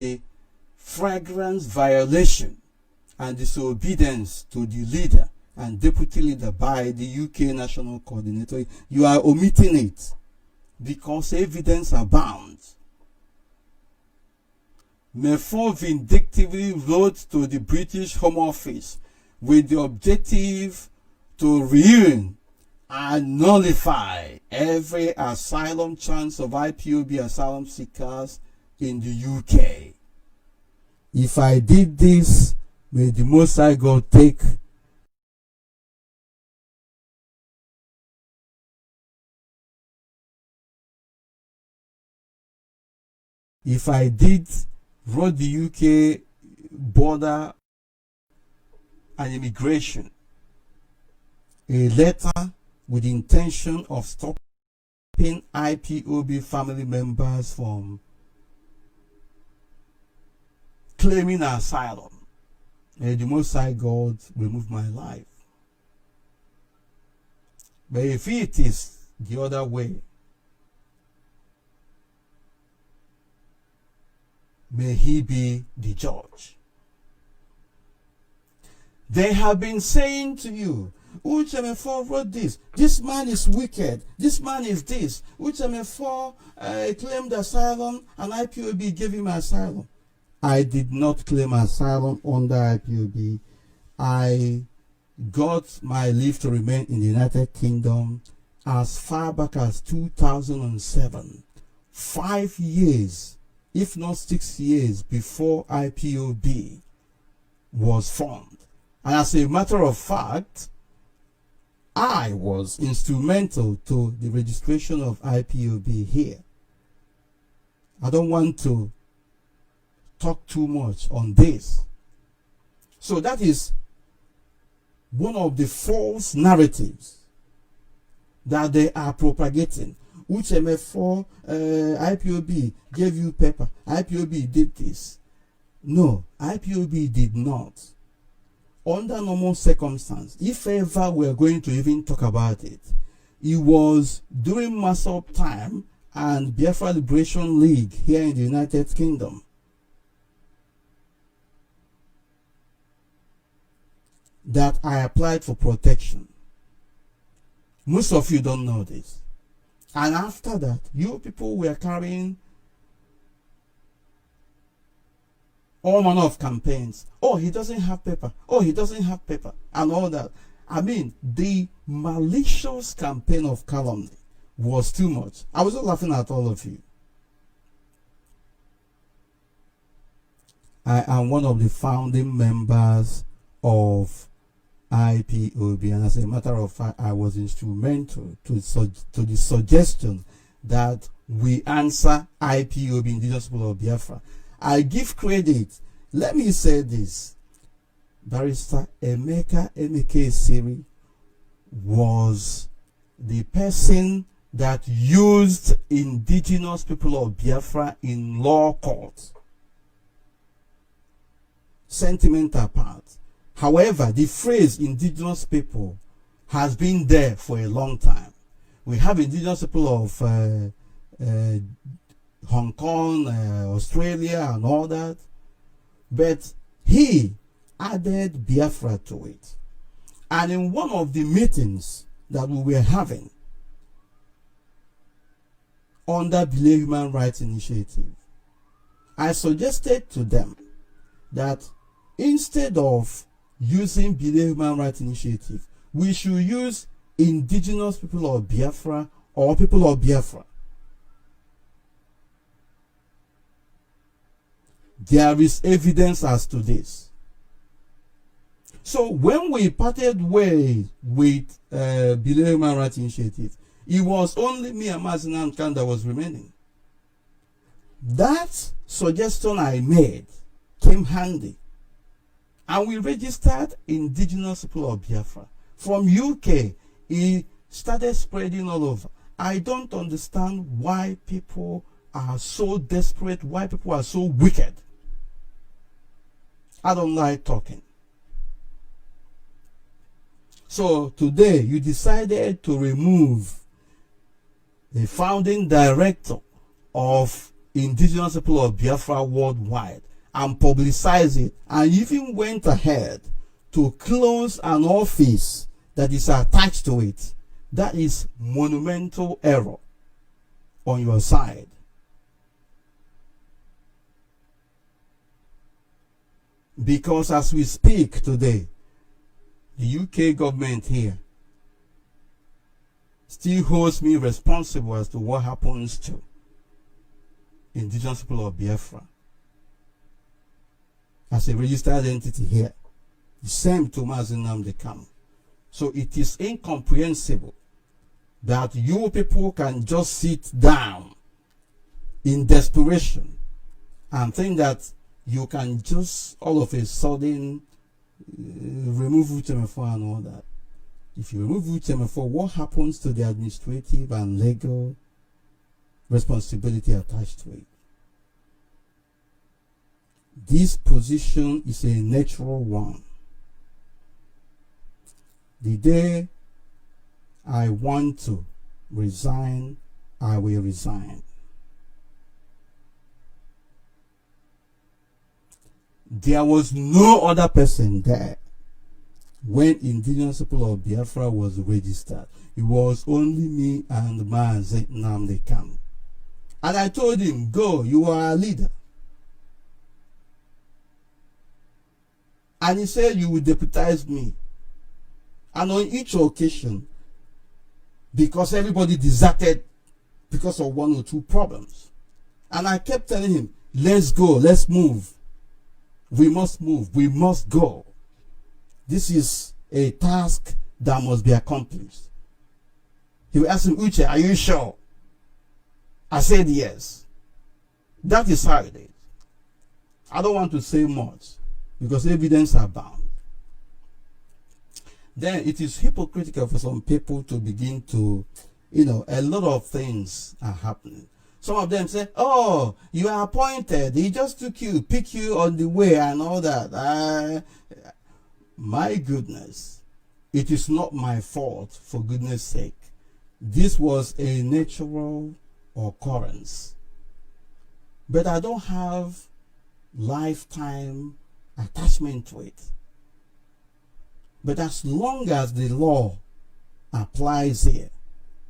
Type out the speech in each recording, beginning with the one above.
a flagrant violation and disobedience to the leader and deputy leader by the UK National Coordinator. You are omitting it because evidence abounds. Mefor vindictively wrote to the British Home Office with the objective to ruin and nullify every asylum chance of IPOB asylum seekers in the UK. If I did this, may the Most High God take if I did wrote the UK border and immigration a letter with the intention of stopping IPOB family members from claiming asylum, may the Most High God remove my life. But if it is the other way, may he be the judge. They have been saying to you, Uche Mefor wrote this. This man is wicked. This man is this. Uche Mefor claimed asylum and IPOB gave him asylum. I did not claim asylum under IPOB. I got my leave to remain in the United Kingdom as far back as 2007. 5 years, if not 6 years, before IPOB was formed. And as a matter of fact, I was instrumental to the registration of IPOB here. I don't want to talk too much on this. So that is one of the false narratives that they are propagating. Uche Mefor, IPOB gave you paper. IPOB did this. No, IPOB did not. Under normal circumstances, if ever we're going to even talk about it, it was during Masop time and Biafra Liberation League here in the United Kingdom that I applied for protection. Most of you don't know this. And after that, you people were carrying all manner of campaigns. Oh, he doesn't have paper. Oh, he doesn't have paper. And all that. I mean, the malicious campaign of calumny was too much. I was just laughing at all of you. I am one of the founding members of IPOB, and as a matter of fact, I was instrumental to the suggestion that we answer IPOB, Indigenous People of Biafra. I give credit. Let me say this. Barrister Emeka Siri was the person that used Indigenous People of Biafra in law court. Sentiment apart. However, the phrase indigenous people has been there for a long time. We have indigenous people of Hong Kong, Australia, and all that. But he added Biafra to it. And in one of the meetings that we were having under the Human Rights Initiative, I suggested to them that instead of using the Human Rights Initiative, we should use Indigenous People of Biafra or People of Biafra. There is evidence as to this. So when we parted ways with the Human Rights Initiative, it was only me and Mazinan Khan that was remaining. That suggestion I made came handy. And we registered Indigenous People of Biafra. From UK, it started spreading all over. I don't understand why people are so desperate, why people are so wicked. I don't like talking. So today, you decided to remove the founding director of indigenous people of Biafra worldwide and publicize it, and even went ahead to close an office that is attached to it. That is monumental error on your side. Because as we speak today, the UK government here still holds me responsible as to what happens to indigenous people of Biafra as a registered entity here. The same to Nnamdi Kanu. So it is incomprehensible that you people can just sit down in desperation and think that you can just all of a sudden remove Uche Mefor and all that. If you remove Uche Mefor, what happens to the administrative and legal responsibility attached to it? This position is a natural one. The day I want to resign, I will resign. There was no other person there when indigenous people of Biafra was registered. It was only me and Mazi Nnamdi Kanu. And I told him, go, you are a leader. And he said, you will deputize me. And on each occasion, because everybody deserted because of one or two problems. And I kept telling him, let's go, let's move. We must move, we must go. This is a task that must be accomplished. He asked him, Uche, are you sure? I said yes. That is how it is. I don't want to say much because evidence are bound. Then it is hypocritical for some people to begin to, a lot of things are happening. Some of them say, oh, you are appointed. He just pick you on the way and all that. My goodness, it is not my fault, for goodness sake. This was a natural occurrence. But I don't have lifetime attachment to it. But as long as the law applies here,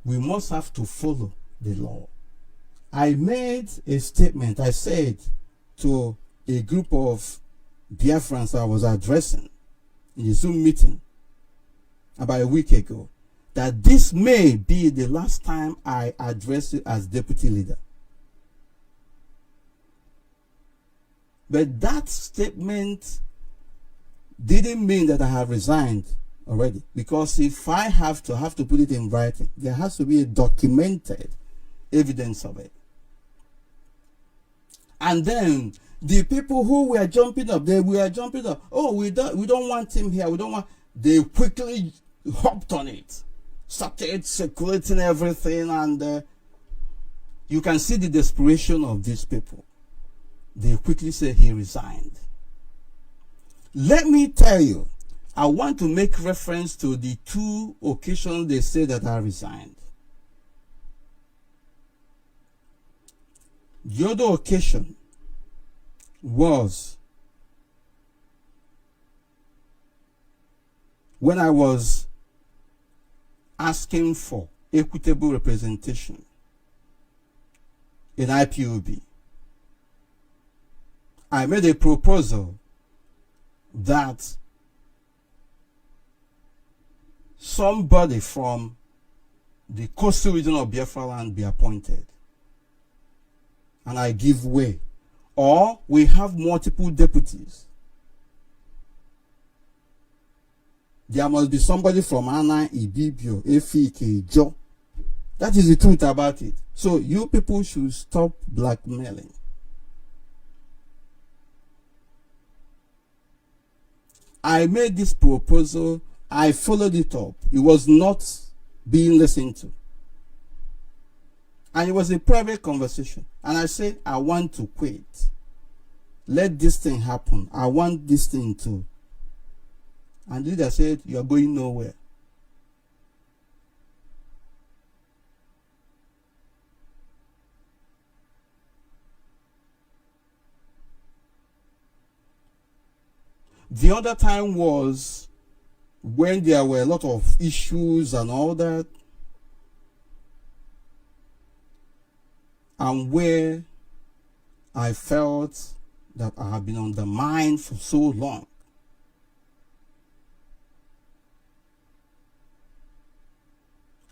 we must have to follow the law. I made a statement. I said to a group of Biafrans I was addressing in a Zoom meeting about a week ago that this may be the last time I address you as deputy leader. But that statement didn't mean that I have resigned already, because if I have to put it in writing, there has to be a documented evidence of it. And then the people who were jumping up, oh, we don't want him here, they quickly hopped on it, started circulating everything, and you can see the desperation of these people. They quickly say he resigned. Let me tell you, I want to make reference to the two occasions they say that I resigned. The other occasion was when I was asking for equitable representation in IPOB. I made a proposal that somebody from the coastal region of Biafra land be appointed, and I give way. Or we have multiple deputies. There must be somebody from Ana, Ibibio, Efike, Jo. That is the truth about it. So you people should stop blackmailing. I made this proposal. I followed it up. It was not being listened to. And it was a private conversation. And I said, I want to quit. Let this thing happen. I want this thing to. And the leader said, you are going nowhere. The other time was when there were a lot of issues and all that, and where I felt that I have been undermined for so long.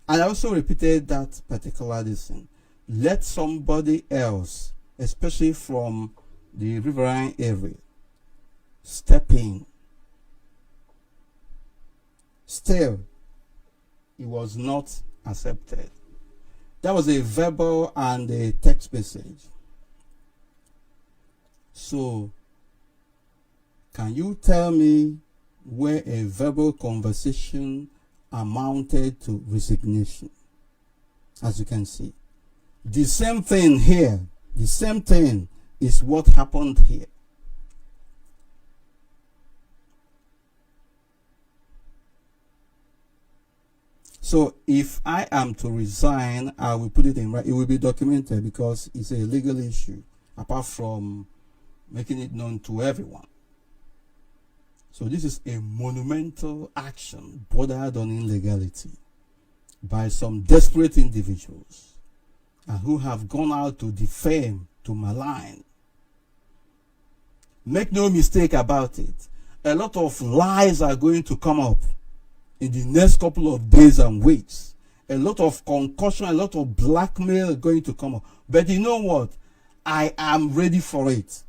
And I also repeated that particular lesson. Let somebody else, especially from the riverine area, step in. Still, it was not accepted. That was a verbal and a text message. So, can you tell me where a verbal conversation amounted to resignation? As you can see, the same thing here, the same thing is what happened here. So if I am to resign, I will put it in right. It will be documented because it's a legal issue, apart from making it known to everyone. So this is a monumental action bordered on illegality by some desperate individuals and who have gone out to defame, to malign. Make no mistake about it. A lot of lies are going to come up in the next couple of days and weeks. A lot of concussion, a lot of blackmail are going to come up. But you know what? I am ready for it.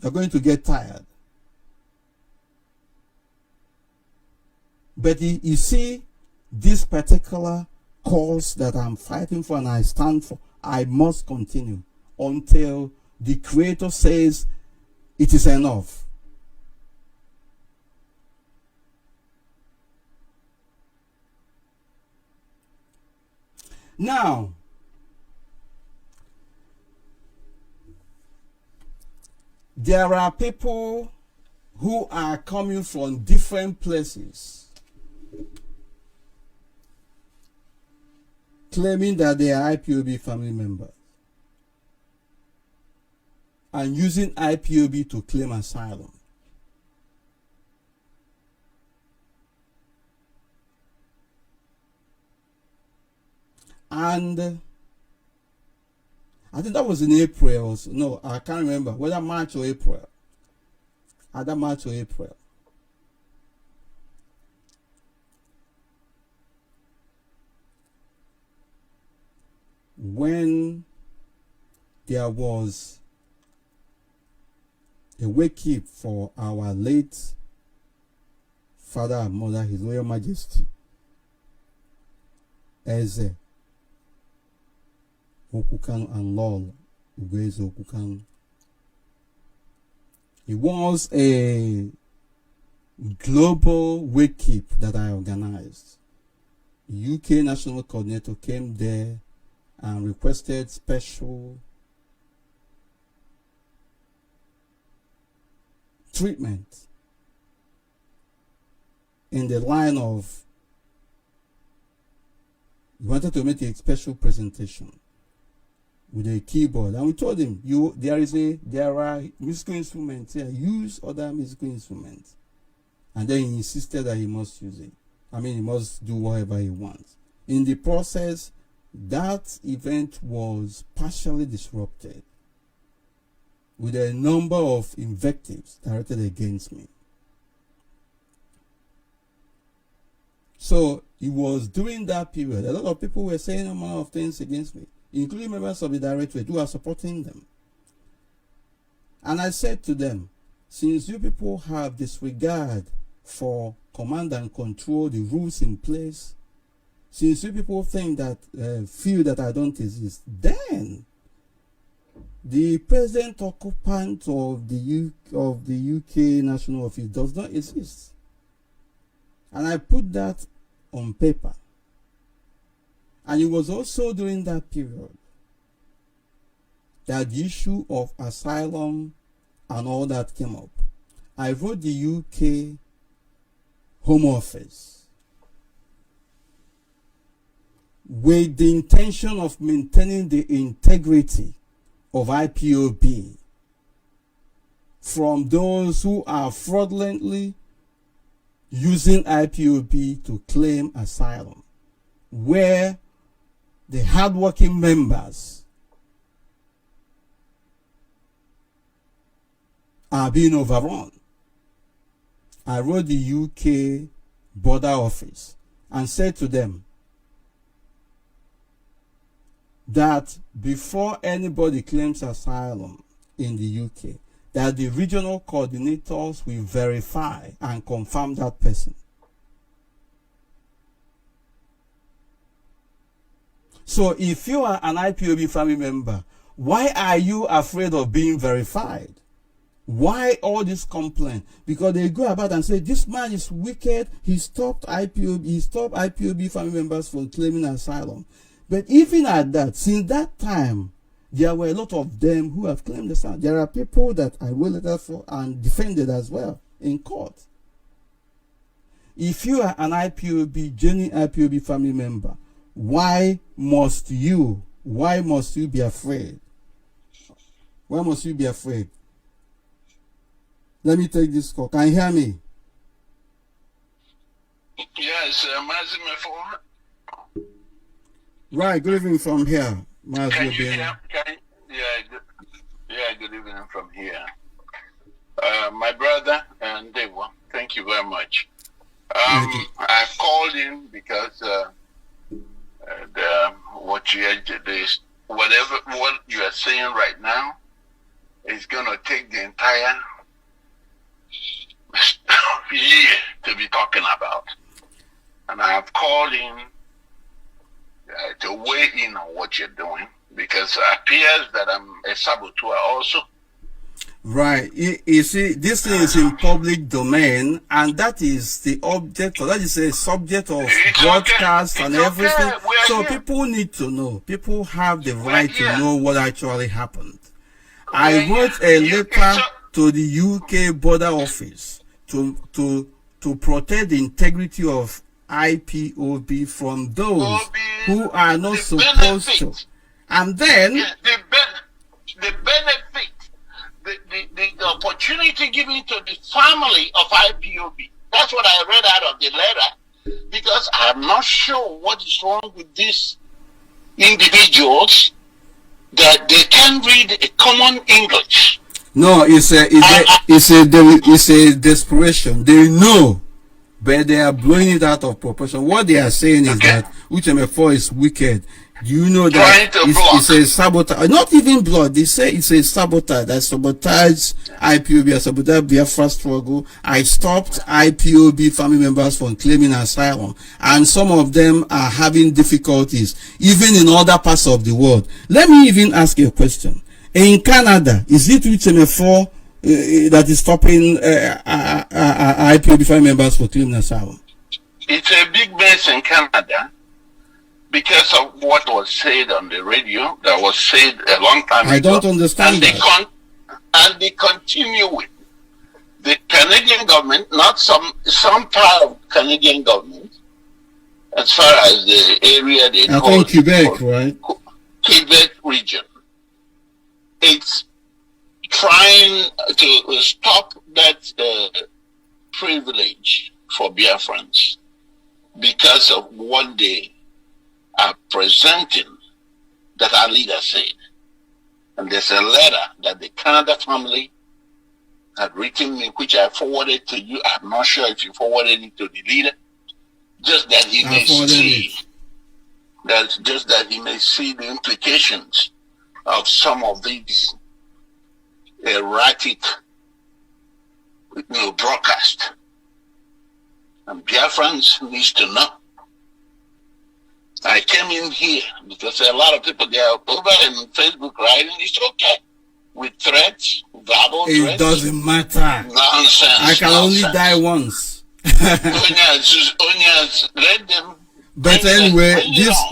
You're going to get tired. But you see, this particular cause that I'm fighting for and I stand for, I must continue until the Creator says it is enough. Now, there are people who are coming from different places claiming that they are IPOB family members and using IPOB to claim asylum. And I think that was in April. No, I can't remember whether March or April. Either March or April. When there was a wake-up for our late father and mother, His Royal Majesty, Eze Okukanu and Lol Ugweze Okukanu. It was a global wake-up that I organized. The UK National Coordinator came there and requested special treatment in the line of, he wanted to make a special presentation with a keyboard, and we told him, there are musical instruments here, use other musical instruments. And then he insisted that he must use it. I mean, he must do whatever he wants. In the process, that event was partially disrupted with a number of invectives directed against me. So it was during that period, a lot of people were saying a lot of things against me, including members of the directorate who are supporting them. And I said to them, since you people have disregard for command and control, the rules in place, since you people think that, feel that I don't exist, then the present occupant of the UK National Office does not exist. And I put that on paper. And it was also during that period that the issue of asylum and all that came up. I wrote the UK Home Office with the intention of maintaining the integrity of IPOB from those who are fraudulently using IPOB to claim asylum, where the hardworking members are being overrun. I wrote the UK border office and said to them that before anybody claims asylum in the UK, that the regional coordinators will verify and confirm that person. So if you are an IPOB family member, why are you afraid of being verified? Why all this complaint? Because they go about and say, this man is wicked, he stopped IPOB family members from claiming asylum. But even at that, since that time, there were a lot of them who have claimed asylum. There are people that I will letter for and defended as well in court. If you are an IPOB, genuine IPOB family member, why must you be afraid? Why must you be afraid? Let me take this call. Can you hear me? Yes, Uche Mefor. Right, good evening from here. Can you hear? Good evening from here. My brother and Dewa, thank you very much. I called in because what you are saying right now is going to take the entire year to be talking about, and I have called in to weigh in on what you're doing, because it appears that I'm a saboteur also. Right. You see, this thing is in public domain, and that is the object, or that is a subject of broadcast and everything. So people need to know. People have the right to know what actually happened. I wrote a letter to the UK border office to protect the integrity of IPOB from those who are not supposed to. And then the benefit, the opportunity given to the family of IPOB. That's what I read out of the letter, because I'm not sure what is wrong with these individuals that they can't read a common English. No, it's a desperation. They know, but they are blowing it out of proportion. What they are saying is that Uche Mefor is wicked. Do you know that it's a sabotage? Not even blood. They say it's a sabotage. That sabotage IPOB, I sabotage Biafra struggle. I stopped IPOB family members from claiming asylum, and some of them are having difficulties, even in other parts of the world. Let me even ask you a question. In Canada, is it Uche Mefor that is stopping IPOB family members from claiming asylum? It's a big mess in Canada, because of what was said on the radio, that was said a long time ago. I don't understand that. And they continue with the Canadian government, not some part of Canadian government, as far as the area they call, I think Quebec, right? Quebec region. It's trying to stop that privilege for Biafrans because of what they are presenting that our leader said. And there's a letter that the Canada family had written me, which I forwarded to you. I'm not sure if you forwarded it to the leader, just that he may see the implications of some of these erratic broadcast. And Biafrans needs to know. I came in here because a lot of people, they are over in Facebook writing, it's okay. With threats, verbal threats. It doesn't matter. Nonsense. I can only die once. Onyas, let them. But anyway,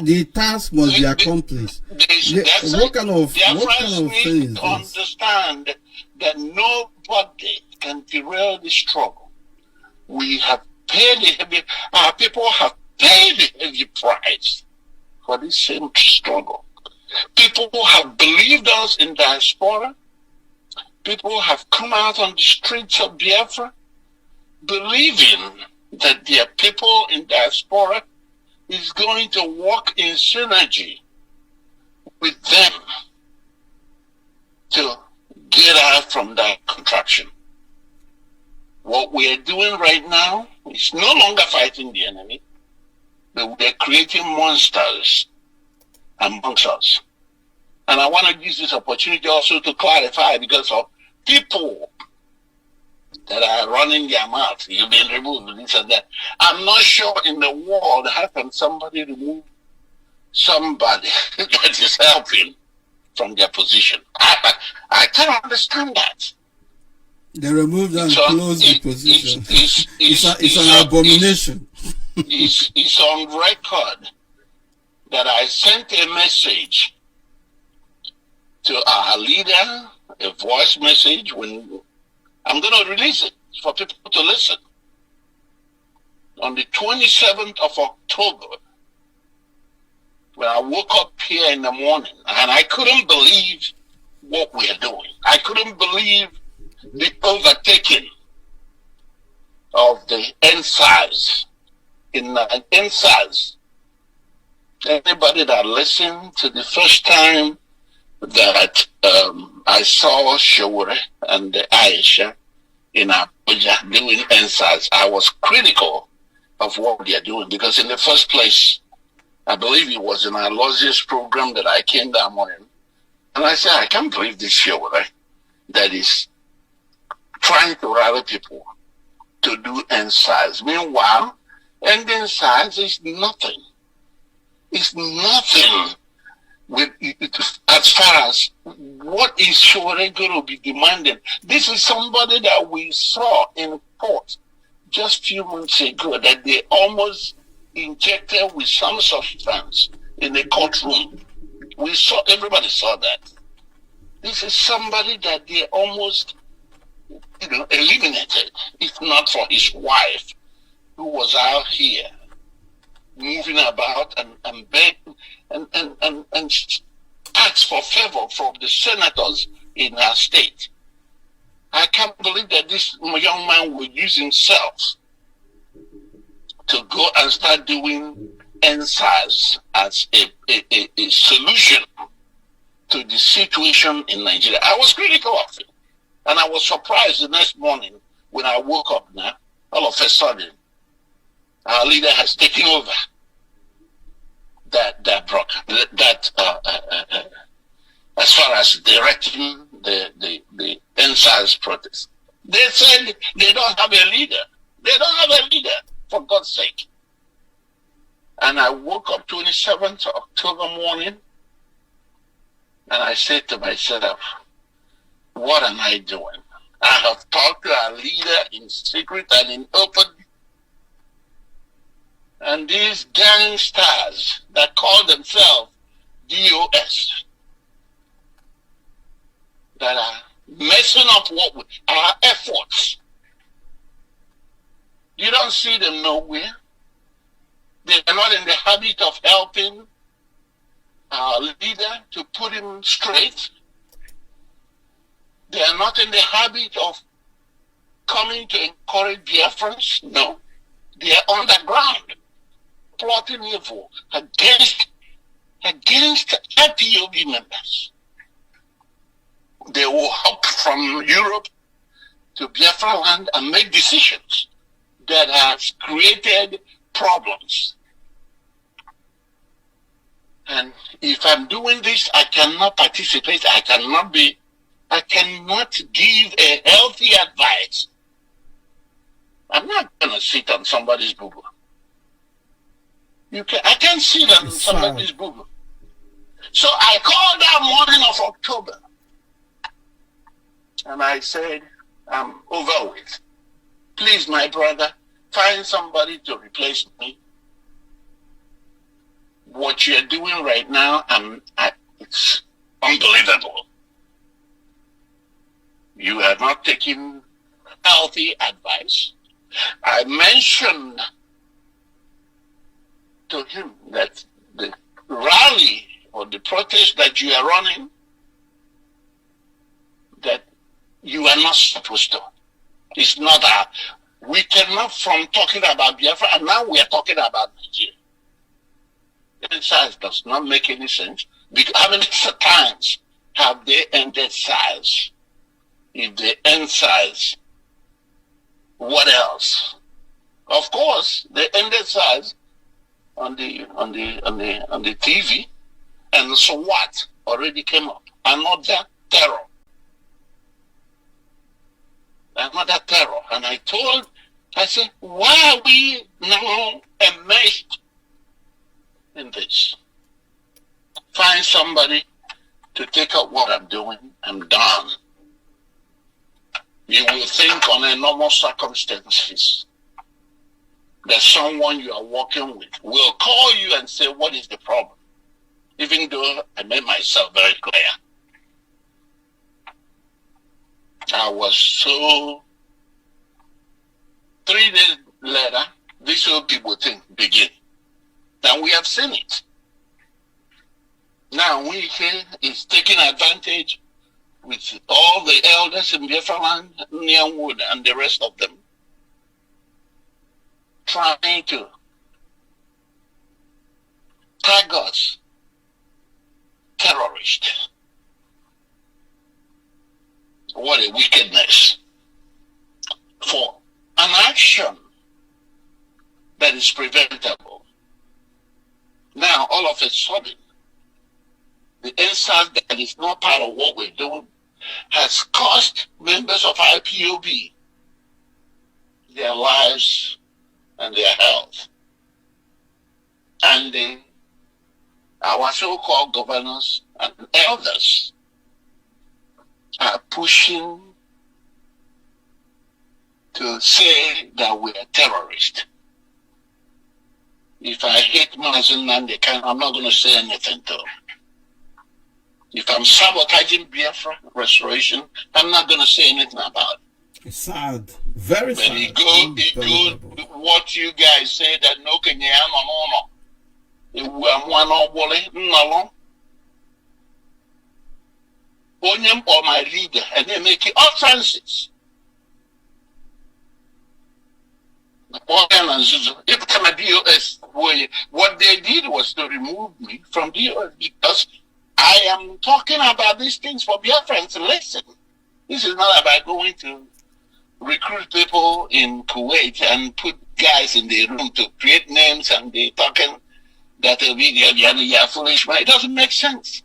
the task must be accomplished. What kind of thing is this? Understand that nobody can derail the struggle. We have paid our people have paid the heavy price for this same struggle. People have believed us in diaspora. People have come out on the streets of Biafra believing that their people in diaspora is going to work in synergy with them to get out from that contraction. What we are doing right now is no longer fighting the enemy, but we are creating monsters amongst us. And I want to use this opportunity also to clarify, because of people that are running their mouth, you've been removed, this and that. I'm not sure in the world how can somebody remove somebody that is helping from their position. I can't understand that. They removed and closed the position. It's an abomination. It's on record that I sent a message to our leader, a voice message, when I'm going to release it for people to listen. On the 27th of October, when I woke up here in the morning, and I couldn't believe what we are doing. I couldn't believe the overtaking of the NSAS. In NSAS, anybody that listened to the first time that I saw Shore and Aisha in Abuja doing NSAS, I was critical of what they are doing, because in the first place, I believe it was in our Lozius program that I came that morning, and I said, I can't believe this Shore that is trying to rally people to do NSAS. Meanwhile, ending SARS is nothing. It's nothing with as far as what is Shore going to be demanding. This is somebody that we saw in court just a few months ago that they almost injected with some substance in the courtroom. We saw, everybody saw that. This is somebody that they almost, eliminated, if not for his wife, who was out here moving about and begging and asked for favor from the senators in our state. I can't believe that this young man will use himself to go and start doing NSAS as a solution to the situation in Nigeria. I was critical of it. And I was surprised the next morning when I woke up now, all of a sudden, our leader has taken over as far as directing the NSAS protest. They said they don't have a leader. They don't have a leader, for God's sake. And I woke up 27th October morning, and I said to myself, what am I doing? I have talked to our leader in secret and in open. And these gangsters that call themselves DOS, that are messing up our efforts. You don't see them nowhere. They are not in the habit of helping our leader to put him straight. They are not in the habit of coming to encourage Biafrans. No. They are on the ground, plotting evil against IPOB members. They will hop from Europe to Biafra land and make decisions that have created problems. And if I'm doing this, I cannot participate. I cannot give a healthy advice. I'm not going to sit on somebody's boo-boo. I can't sit on somebody's boo-boo. So I called that morning of October. And I said, I'm over with. Please, my brother, find somebody to replace me. What you're doing right now, it's unbelievable. You have not taken healthy advice. I mentioned to him that the rally or the protest that you are running, that You are not supposed to. It's not a. We cannot from talking about Biafra, and now we are talking about Nigeria. The size does not make any sense. Because how many times have they ended SARS? If they end SARS, what else? Of course, they ended SARS on the TV, and so what already came up? Another terror. Another terror. And I said, why are we now enmeshed in this? Find somebody to take up what I'm doing. I'm done. You will think on a normal circumstances that someone you are working with will call you and say, what is the problem? Even though I made myself very clear. I was so 3 days later, this whole people thing begin. And we have seen it. Now Uche is taking advantage with all the elders in Biafra land, Nyanwood, and the rest of them, trying to tag us terrorists. What a wickedness. For an action that is preventable. Now, all of a sudden, the insult that is not part of what we're doing has cost members of IPOB their lives and their health. And our so-called governors and elders are pushing to say that we are terrorists. If I hate Mazin Nandekan, I'm not going to say anything to them. If I'm sabotaging Biafra restoration, I'm not going to say anything about it. It's sad. Very sad. But it go what you guys say that no Kenya no. Onyem or my leader, and they make it offenses. What they did was to remove me from DOS because I am talking about these things for Biafrans. Listen, this is not about going to recruit people in Kuwait and put guys in the room to create names and they talking that will be the foolish man. It doesn't make sense.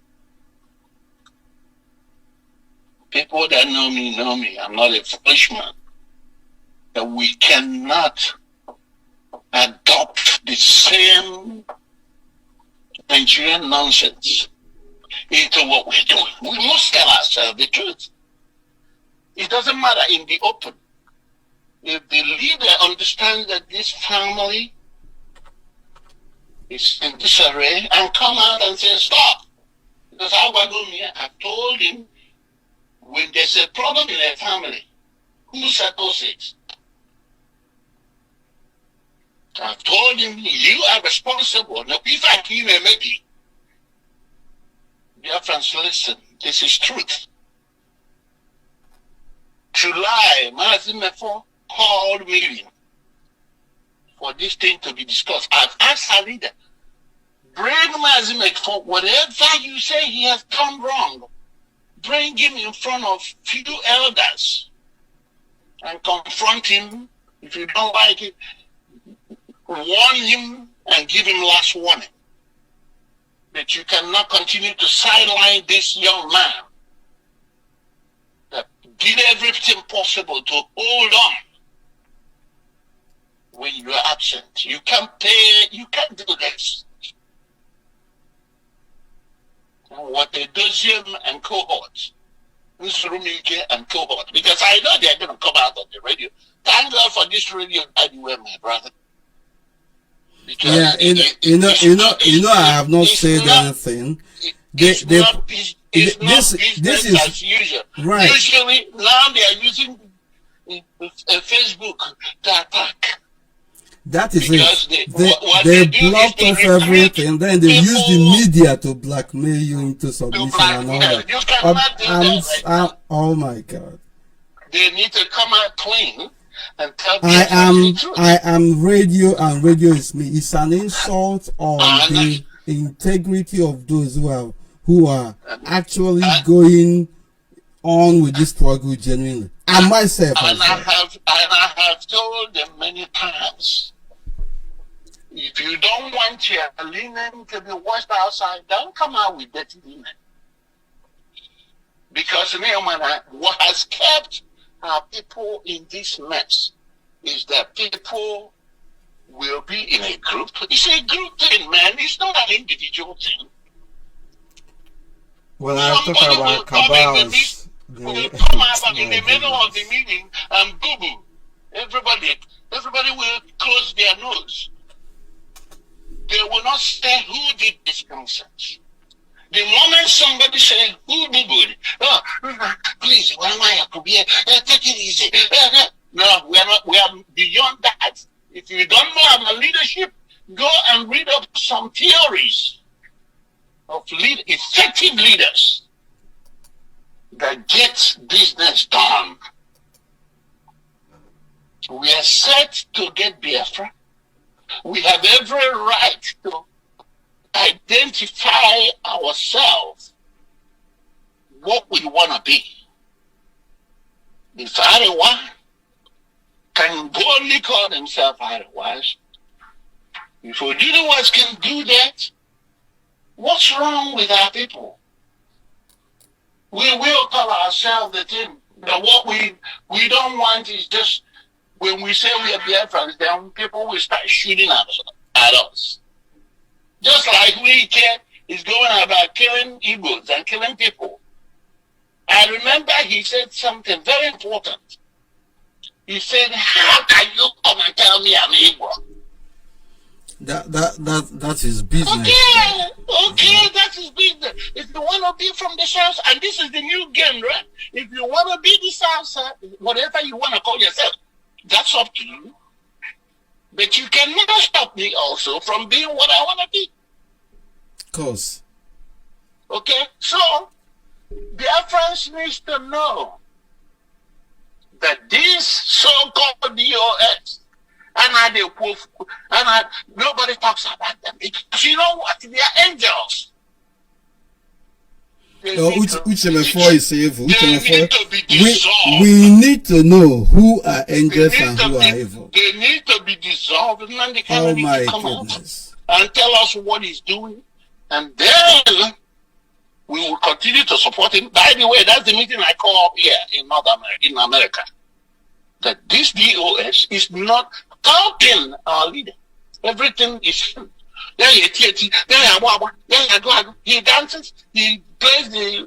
People that know me. I'm not a foolish man. That we cannot adopt the same Nigerian nonsense into what we're doing. We must tell ourselves the truth. It doesn't matter in the open. If the leader understands that this family is in disarray and come out and say, stop. Because I've told him, when there's a problem in a family, who settles it? I've told him, you are responsible. Now, if I kill him, maybe. Dear friends, listen, this is truth. July, Uche Mefor called me for this thing to be discussed. I've asked her leader, bring Uche Mefor, whatever you say he has done wrong, bring him in front of few elders and confront him. If you don't like it, warn him and give him last warning. That you cannot continue to sideline this young man that did everything possible to hold on when you are absent. You can't do this. What the Doziem and cohort, Uche and cohort, because I know they're going to come out on the radio. Thank God for this radio anyway, my brother. Because yeah, I have not said anything. It's not business as usual. Right. Usually now they are using Facebook to attack. That is because it. They blocked off everything. Then they use the media to blackmail you into submission and all that. You cannot do that. Oh my God. They need to come out clean and tell the truth. I am radio, and radio is me. It's an insult on the integrity of those who are actually going on with this struggle genuinely. And myself. And I have told them many times, if you don't want your linen to be washed outside, don't come out with dirty linen. Because what has kept our people in this mess is that people will be in a group. It's a group thing, man. It's not an individual thing. Well, I talk about cabals. Will come out in the middle of the meeting and boo-boo. Everybody will close their nose. They will not say who did this nonsense. The moment somebody says who boo-booed, please, take it easy. No, we are beyond that. If you don't know about leadership, go and read up some theories of effective leaders that get business done. We are set to get Biafra. We have every right to identify ourselves, what we want to be. If Arewa can boldly call themselves Arewas, if Oduduwas can do that, what's wrong with our people? We will call ourselves the thing. But what we don't want is just when we say we are Biafrans, then people will start shooting at us. Just like Uche is going about killing Igbos and killing people. I remember he said something very important. He said, how can you come and tell me I'm Igbo? That's his business. Okay, that's his business. If you want to be from the South, and this is the new game, right? If you want to be the South, whatever you want to call yourself, that's up to you. But you cannot stop me also from being what I want to be. Of course. Okay, so Biafrans needs to know that this so-called DOS, nobody talks about them. Because you know what? They are angels. Uche Mefor is evil. We need to know who are angels and who are evil. They need to be dissolved, and they Oh need my to come goodness. out and tell us what he's doing, and then we will continue to support him. By the way, that's the meeting I call up here in in America. That this DOS is not talking our leader. Everything is him. He dances, he plays the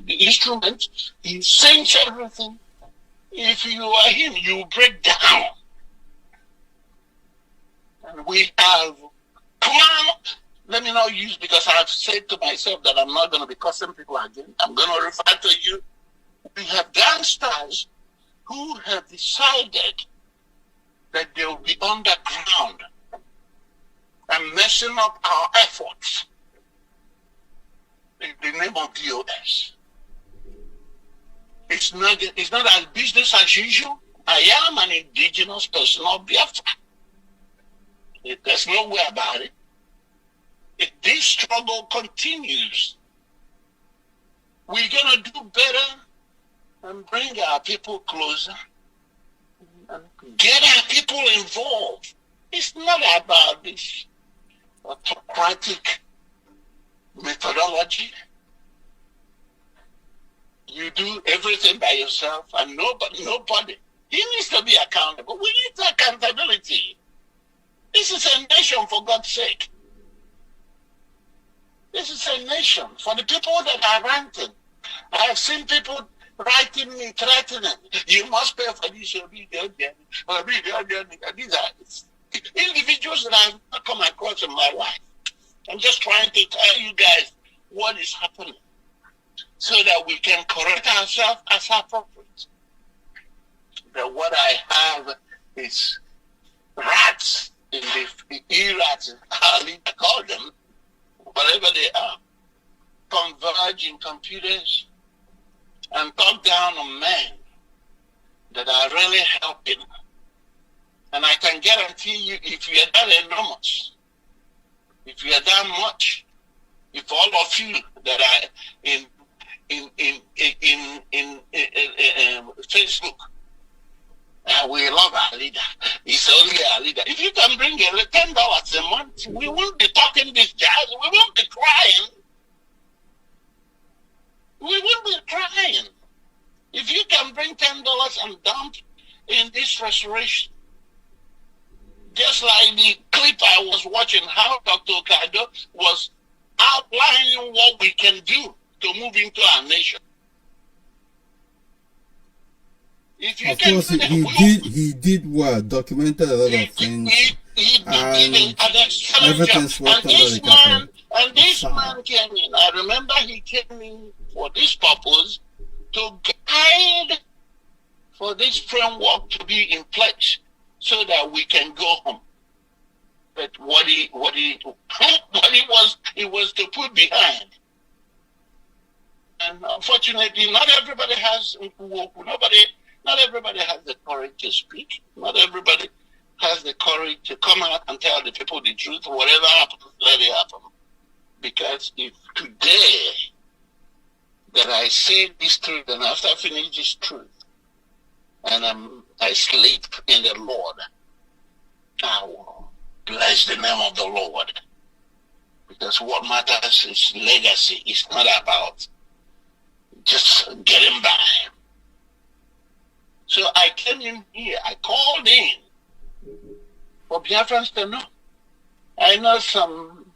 instrument, he sings everything. If you are him, you break down. And we have let me not use, because I've said to myself that I'm not going to be cussing people again. I'm going to refer to you. We have gangsters who have decided that they will be underground and messing up our efforts in the name of DOS. It's not as business as usual. I am an indigenous person of Biafra. There's no way about it. If this struggle continues, we're going to do better and bring our people closer and get our people involved. It's not about this autocratic methodology. You do everything by yourself, and nobody. He needs to be accountable. We need accountability. This is a nation, for God's sake. This is a nation. For the people that are ranting, I have seen people writing me, threatening, you must pay for this, these are individuals that I've not come across in my life. I'm just trying to tell you guys what is happening so that we can correct ourselves as appropriate. That what I have is rats in the e-rats, I'll call them, whatever they are, converge in computers and talk down on men actually helping. And I can guarantee you, if you are that enormous, if you are that much, if all of you that are in Facebook, we love our leader. He's only our leader. If you can bring $10 a month, we won't be talking this jazz. We won't be crying. We won't be crying. If you can bring $10 and dump in this restoration, just like the clip I was watching, how Dr. Okado was outlining what we can do to move into our nation. If you of course, he did well, documented a lot of things. And everything's worked under the carpet. And this man came in. I remember he came in for this purpose, to guide for this framework to be in place so that we can go home. But what he was to put behind. And unfortunately, not everybody has the courage to speak. Not everybody has the courage to come out and tell the people the truth. Whatever happens, let it happen. Because if today that I say this truth, and after I finish this truth, and I sleep in the Lord, I will bless the name of the Lord. Because what matters is legacy. It's not about just getting by. So I came in here, I called in for Biafrans to know. I know some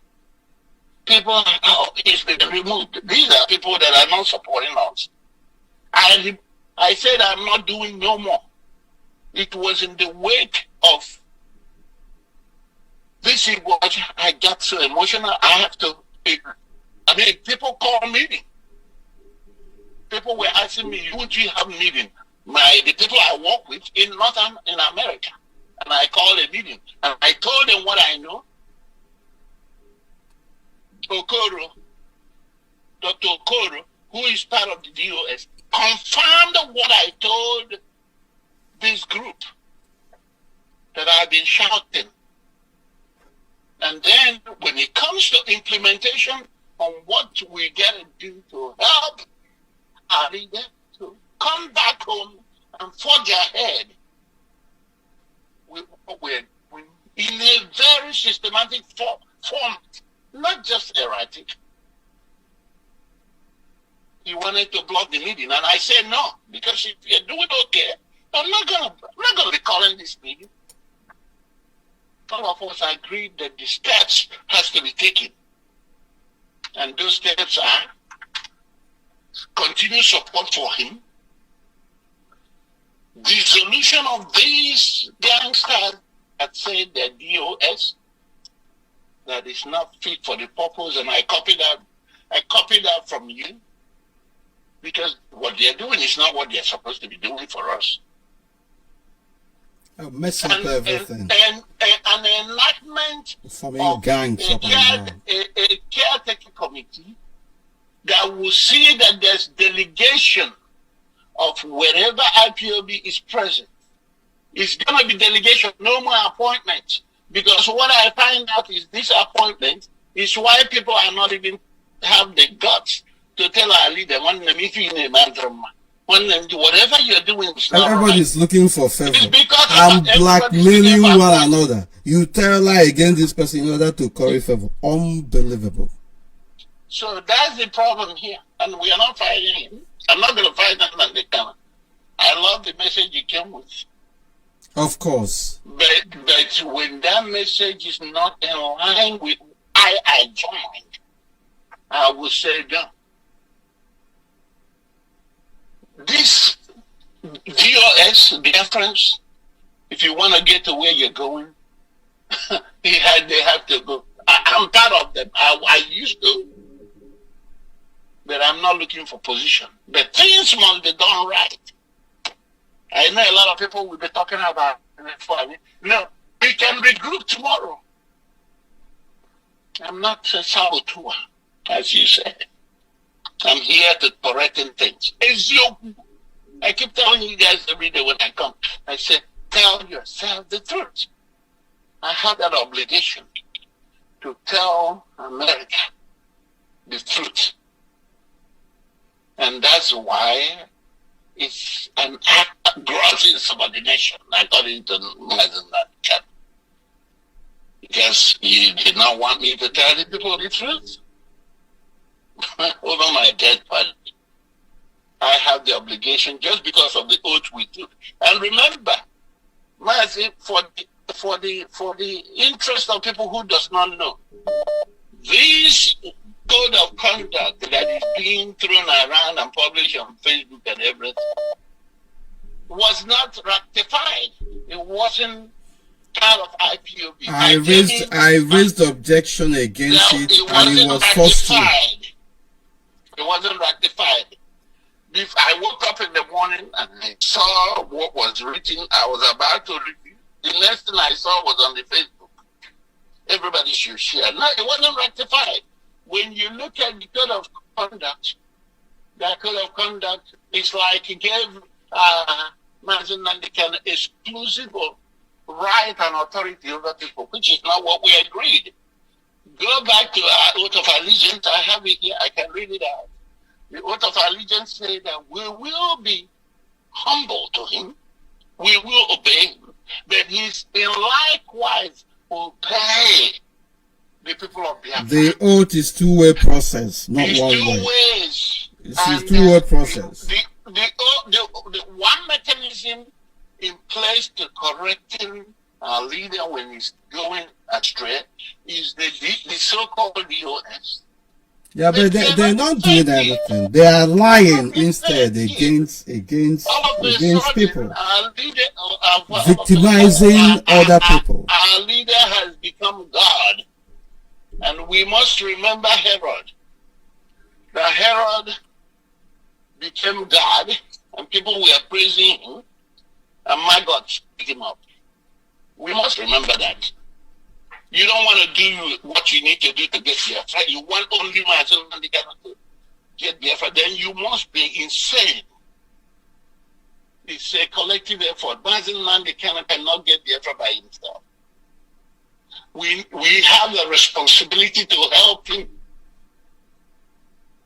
people, it's been removed. These are people that are not supporting us. I said I'm not doing no more. It was in the wake of this is what I got so emotional. People call meeting. People were asking me, would you have meeting? The people I work with in America. And I called a meeting. And I told them what I know. Okoro, Dr. Okoro, who is part of the DOS, confirmed what I told this group that I've been shouting. And then when it comes to implementation on what we got to do to help our leader to come back home and forge ahead, we're in a very systematic format, not just erratic. He wanted to block the meeting, and I said no, because if you're doing okay, I'm not gonna be calling this meeting. All of us agreed that the steps has to be taken, and those steps are continued support for him, dissolution of these gangsters that said that DOS that is not fit for the purpose, and I copied that from you, because what they're doing is not what they're supposed to be doing for us. Mess up everything. And an enactment forming gangs a caretaking committee that will see that there's delegation of wherever IPOB is present. It's going to be delegation, no more appointments. Because what I find out is this appointment is why people are not even have the guts to tell our leader, whatever you're doing is not everybody's right. looking for favor. I'm blackmailing one another. You tell lie against this person in order to curry favor. Unbelievable. So that's the problem here. And we are not fighting him. I'm not going to fight them on the camera. I love the message you came with. Of course. But when that message is not in line with I joined, I will say no. This DOS, difference, if you want to get to where you're going, they have to go. I'm part of them. I used to, but I'm not looking for position. But things must be done right. I know a lot of people will be talking about it. No, we can regroup tomorrow. I'm not a saboteur, as you said. I'm here to correct things. I keep telling you guys every day when I come. I say, tell yourself the truth. I have that obligation to tell America the truth. And that's why it's an act of gross insubordination, according to Mazen. Because you did not want me to tell the people the truth. Over my dead body. I have the obligation just because of the oath we took. And remember, Mazi, for the interest of people who does not know, this code of conduct that is being thrown around and published on Facebook and everything was not ratified. It wasn't part of IPOB. I raised objection against it, and it was forced through. It wasn't ratified. If I woke up in the morning and I saw what was written, I was about to read it. The next thing I saw was on the Facebook. Everybody should share. No, it wasn't ratified. When you look at the code of conduct, that code of conduct is like it gave Mazen Nandikan exclusive right and authority over people, which is not what we agreed. Go back to our oath of allegiance. I have it here. I can read it out. The oath of allegiance says that we will be humble to him. We will obey him. But he's in likewise obey the people of Biafra. The oath is two-way process, not it's one two way. ways. It's a two-way process. The one mechanism in place to correcting our leader when he's going astray is the so-called DOS. Yeah, but they're not doing anything. They are lying instead against people, victimizing other people. Our leader has become God, and we must remember Herod. That Herod became God, and people were praising him, and my God picked him up. We must remember that. You don't want to do what you need to do to get Biafra. You want only Mazen Nandikan to get Biafra. Then you must be insane. It's a collective effort. Mazen Nandikan cannot get Biafra by himself. We have the responsibility to help him.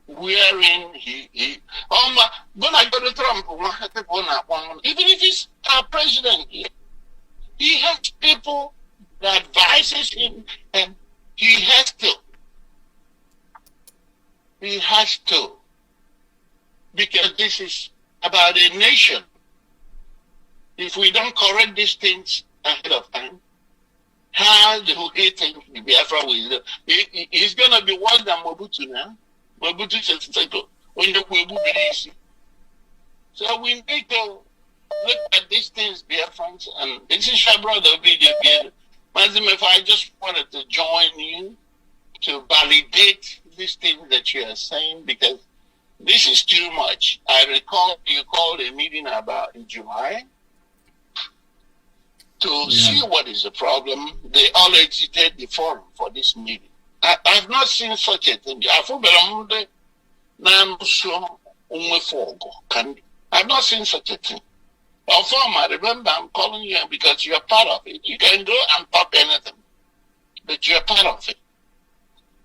Wherein he when I go to Trump, even if he's our president here, he has people that advises him, and he has to, because this is about a nation. If we don't correct these things ahead of time, how do he think Biafra will? He's going to be worse than Mobutu now. Mobutu says, so we need to look at these things, Biafrans, and this is your brother, Uche Mefor. I just wanted to join you to validate these things that you are saying, because this is too much. I recall you called a meeting in July to see what is the problem. They all exited the forum for this meeting. I've not seen such a thing. I've not seen such a thing. I remember I'm calling you because you're part of it. You can go and pop anything, but you're part of it.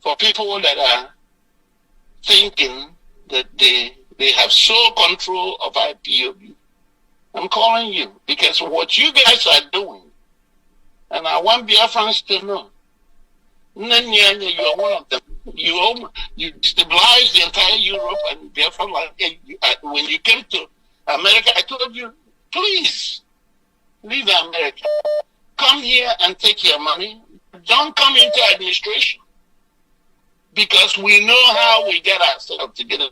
For people that are thinking that they have sole control of IPOB, I'm calling you because what you guys are doing, and I want Biafrans to know, you are one of them. You destabilized the entire Europe and Biafra. When you came to America, I told you, please leave America. Come here and take your money. Don't come into administration, because we know how we get ourselves together.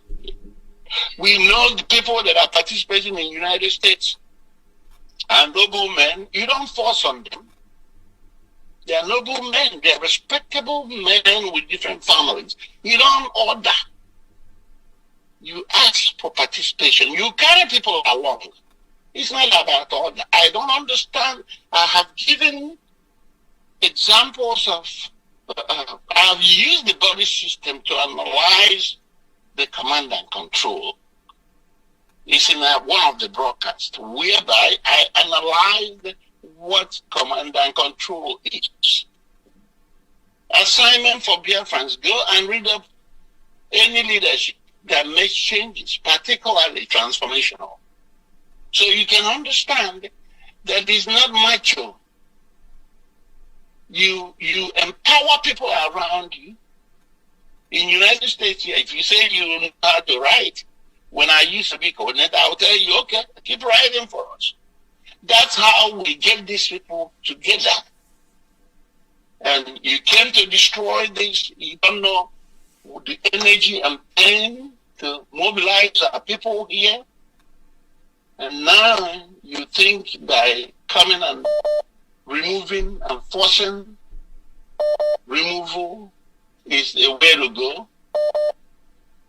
We know the people that are participating in the United States are noble men. You don't force on them. They are noble men. They are respectable men with different families. You don't order. You ask for participation. You carry people along. It's not about order. I don't understand. I have given examples of, I've used the body system to analyze the command and control. It's in one of the broadcasts whereby I analyzed what command and control is. Assignment for Biafrans: go and read up any leadership that makes changes, particularly transformational. So you can understand that it's not macho. You empower people around you. In the United States here, if you say you know how to write, when I used to be coordinator, I would tell you, okay, keep writing for us. That's how we get these people together. And you came to destroy this. You don't know the energy and pain to mobilize our people here. And now you think by coming and removing and forcing removal is the way to go.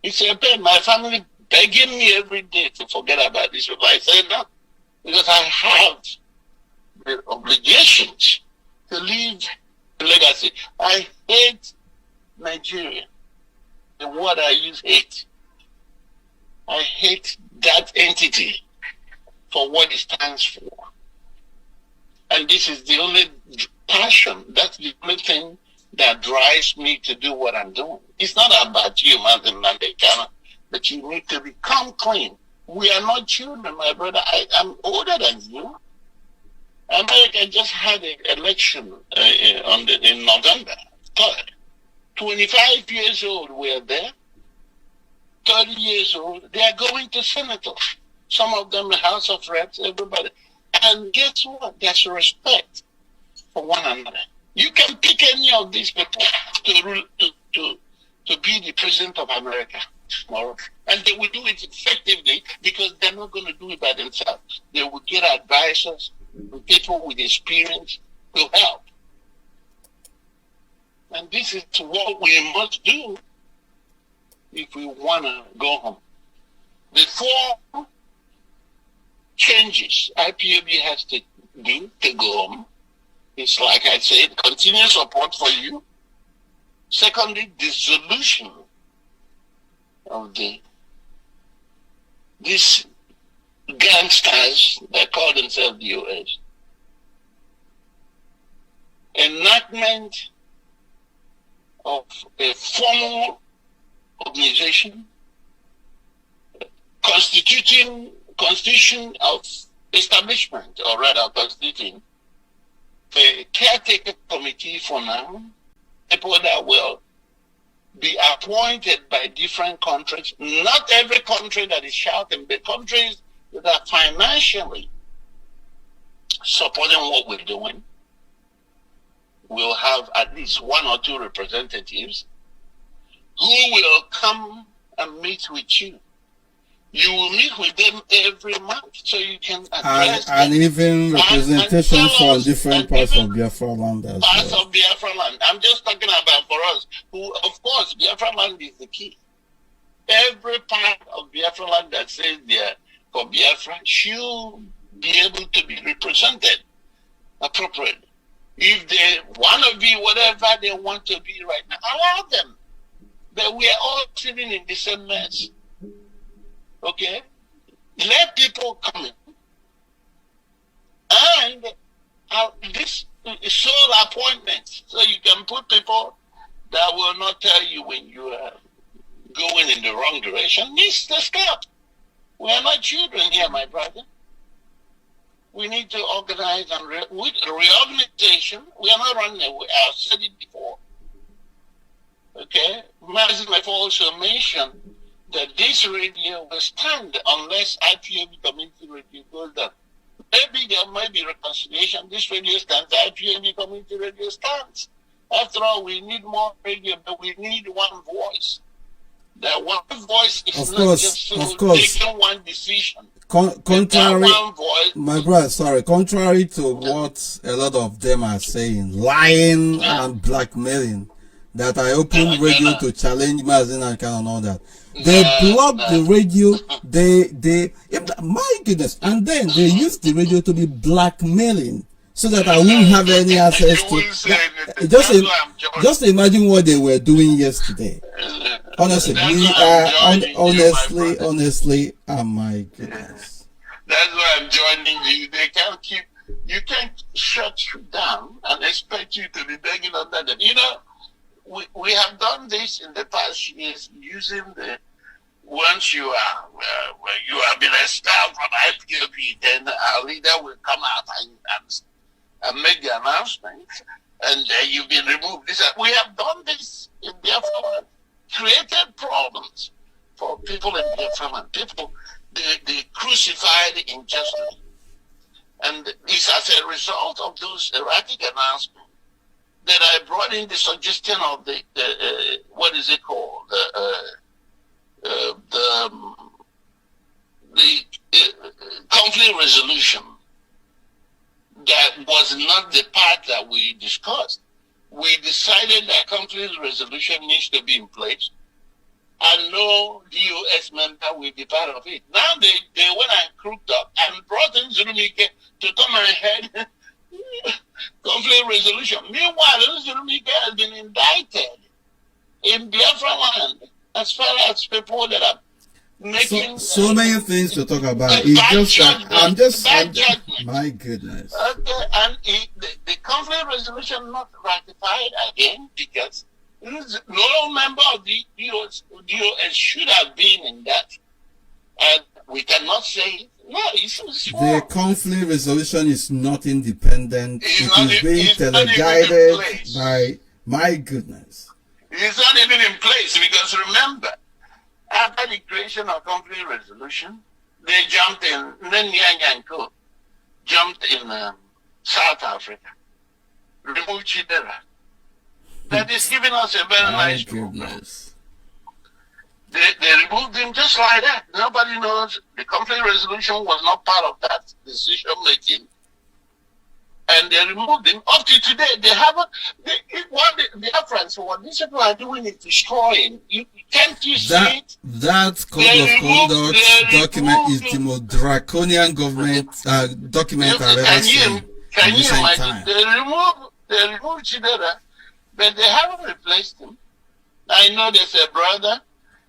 It's a pain. My family begging me every day to forget about this. But I said no, because I have the obligations to leave a legacy. I hate Nigeria. The word I use, hate. I hate that entity for what it stands for. And this is the only passion. That's the only thing that drives me to do what I'm doing. It's not about you, Martin Nandekana, but you need to become clean. We are not children, my brother. I'm older than you. America just had an election in November 3rd. 25 years old were there. 30 years old. They are going to senators. Some of them the House of Reps, everybody. And guess what? There's respect for one another. You can pick any of these people to be the president of America tomorrow. And they will do it effectively because they're not going to do it by themselves. They will get advisors, people with experience to help. And this is what we must do if we want to go home. The four changes IPOB has to do to go home. It's like I said, continuous support for you. Secondly, dissolution of these gangsters that call themselves the US. Enactment of a formal organization constitution of establishment, or rather constituting a caretaker committee for now, people that will be appointed by different countries. Not every country that is shouting, but countries that are financially supporting what we're doing will have at least one or two representatives who will come and meet with you. You will meet with them every month, so you can address and even representation and from different parts of Biafra land as parts well. of Biafra land. I'm just talking about for us, who, of course, Biafra land is the key. Every part of Biafra land that says there for Biafra should be able to be represented appropriately. If they want to be whatever they want to be right now, allow them. But we are all sitting in the same mess. Okay? Let people come in. And this is sole appointment. So you can put people that will not tell you when you are going in the wrong direction. Needs to stop. We are not children here, my brother. We need to organize and with reorganization. We are not running away. I've said it before. Okay? Uche Mefor also mentioned that this radio will stand unless IPOB community radio goes down. Maybe there might be reconciliation. This radio stands, IPOB community radio stands. After all, we need more radio, but we need one voice. That one voice is not just taking one decision. Contrary, my brother, sorry, contrary to what a lot of them are saying, lying and blackmailing, that I opened radio to challenge Mazin and all that. They blocked the radio, my goodness, and then they used the radio to be blackmailing so that I wouldn't have any access to. Just imagine what they were doing yesterday. Honestly, That's we why are I'm joining you, my brother. honestly, oh my goodness. That's why I'm joining you. They can't keep, you can't shut you down and expect you to be begging under them. You know, we have done this in the past years using the, once you are, you have been expelled from IPOB, then our leader will come out and make the announcement, and you've been removed. We have done this in Biafra, created problems for people in Biafra, and people, they crucified injustice. And it's as a result of those erratic announcements that I brought in the suggestion of the what is it called? The conflict resolution that was not the part that we discussed. We decided that conflict resolution needs to be in place, and no DOS member will be part of it. Now they went and crooked up and brought in Zulumike to come and head conflict resolution. Meanwhile, Zulumike has been indicted in Biafra land as far as people that are making so many things to talk about. It's just that my goodness. Okay, and the conflict resolution not ratified again because no member of the DOS should have been in that, and we cannot say no. It's the conflict resolution is not independent. It is being teleguided by, my goodness. It's not even in place because remember, after the creation of conflict resolution, they jumped in. Then Nyanyanko jumped in South Africa, removed Chidera. That is giving us a very nice program. They removed him just like that. Nobody knows the conflict resolution was not part of that decision making. And they removed him. Up to today, they haven't. The Afrans, what these people are doing is destroying. Can't you see it? That code of conduct document is the most draconian government document I've ever seen. Can you imagine? They removed Chidera, but they haven't replaced him. I know there's a brother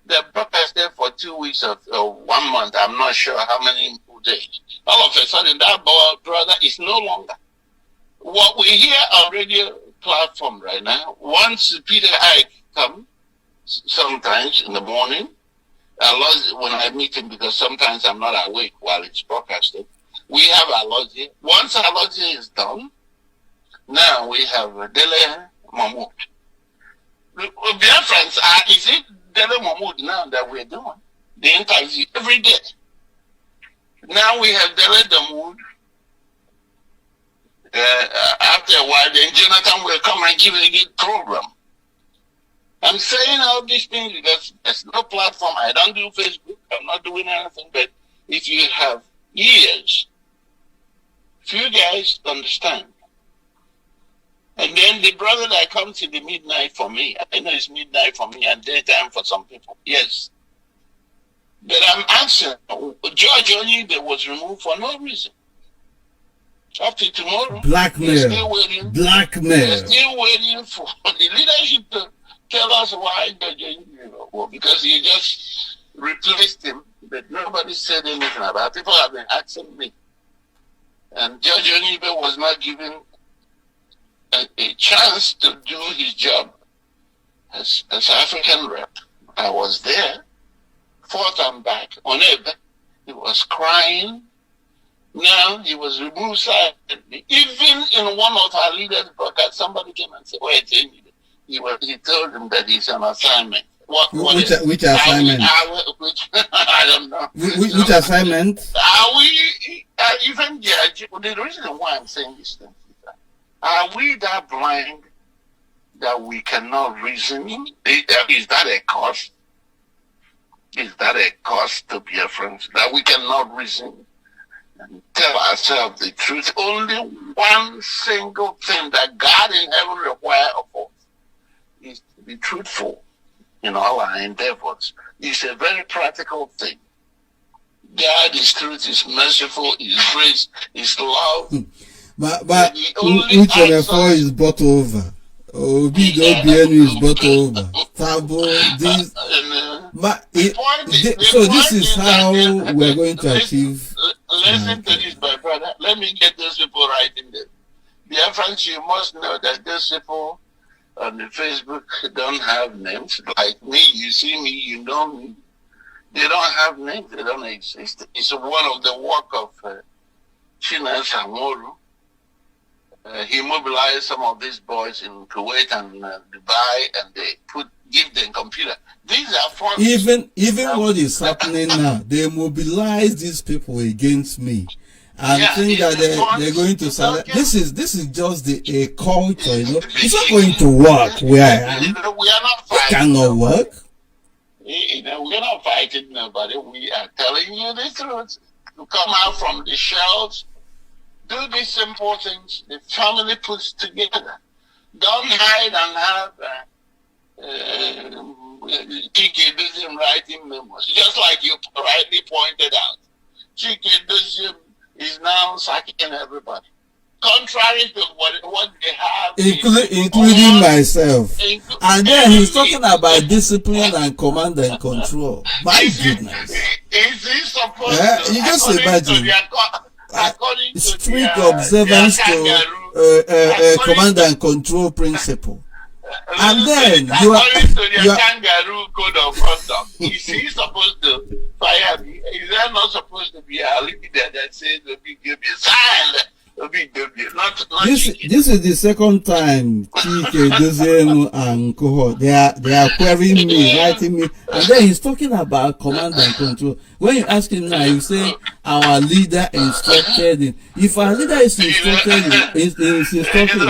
that protested for 2 weeks or 1 month. I'm not sure how many days. All of a sudden, that brother is no longer. What we hear on radio platform right now, once Peter Ike comes, sometimes in the morning, when I meet him, because sometimes I'm not awake while it's broadcasted, we have Alozie. Once Alozie is done, now we have Dele Mahmoud. Biafrans, is it Dele Mahmoud now that we're doing? The interview every day. Now we have Dele Mahmoud. After a while, then Jonathan will come and give a good program. I'm saying all these things because there's no platform. I don't do Facebook. I'm not doing anything. But if you have ears, if you guys understand. And then the brother that comes in the midnight for me, I know it's midnight for me and daytime for some people. Yes. But I'm asking, George Onyibe was removed for no reason. Up to tomorrow, blackmail. They're still waiting for the leadership to tell us why because you just replaced him, but nobody said anything about it. People have been asking me. And Judge Onyibe was not given a chance to do his job as African rep. I was there, forth and back. On Ebe, he was crying. Now he was removed silently. Even in one of our leaders' broadcasts, somebody came and said, wait, he told him that he's on assignment. Which assignment? I don't know. Which assignment? Are we, even judge, the reason why I'm saying this thing is that, are we that blind that we cannot reason? Is that a cost? Is that a cost to be a friend? That we cannot reason? And tell ourselves the truth. Only one single thing that God in heaven requires of us is to be truthful in all our endeavors. It's a very practical thing. God is truth, is merciful, is grace, is love. But Uche Mefor is bought over. Obi don't be enemies but over. Tabo, this. So this is how we're going to achieve. Listen to this, my brother. Let me get those people right in there. Dear friends, you must know that those people on the Facebook don't have names. Like me, you see me, you know me. They don't have names. They don't exist. It's one of the work of China Samoru. He mobilized some of these boys in Kuwait and Dubai, and they give them computer. These are forms. Even what is happening now, they mobilize these people against me, and think that they're going to sell. This is just a culture, you know. It's not going to work where I am. We are not fighting. It cannot work. You know, we're not fighting nobody. We are telling you the truth. To come out from the shells. Do these simple things the family puts together. Don't hide and have Chike Doziem writing memos. Just like you rightly pointed out. Chike Doziem is now sacking everybody. Contrary to what they have. Including myself. And then he's talking about discipline and command and control. My goodness. Is he supposed to? You just imagine. Strict observance to command and control principle. And then according to the kangaroo code of conduct, is he supposed to fire me? Is there not supposed to be a leader that says give me a sign? This is the second time Chike Doziem and cohort they are querying me, writing me, and then he's talking about command and control. When you ask him now, you say our leader instructed him. If our leader is instructed,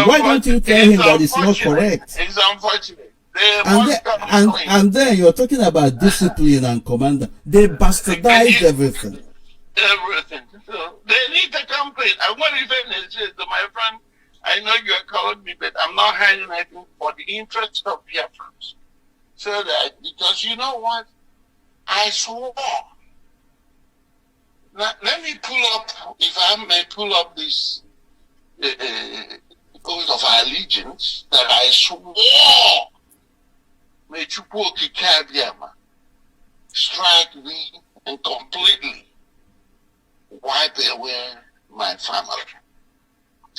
why don't you tell him that it's not correct? It's unfortunate. And then you're talking about discipline and command. They bastardized everything. Everything. So they need to come clean. I want to say to my friend, I know you are calling me, but I'm not hiding anything for the interest of Biafrans. So that, because you know what? I swore. Now, let me pull up, if I may pull up this oath of allegiance that I swore. May Chukwu Okike Abiyama strike me and completely wipe away my family.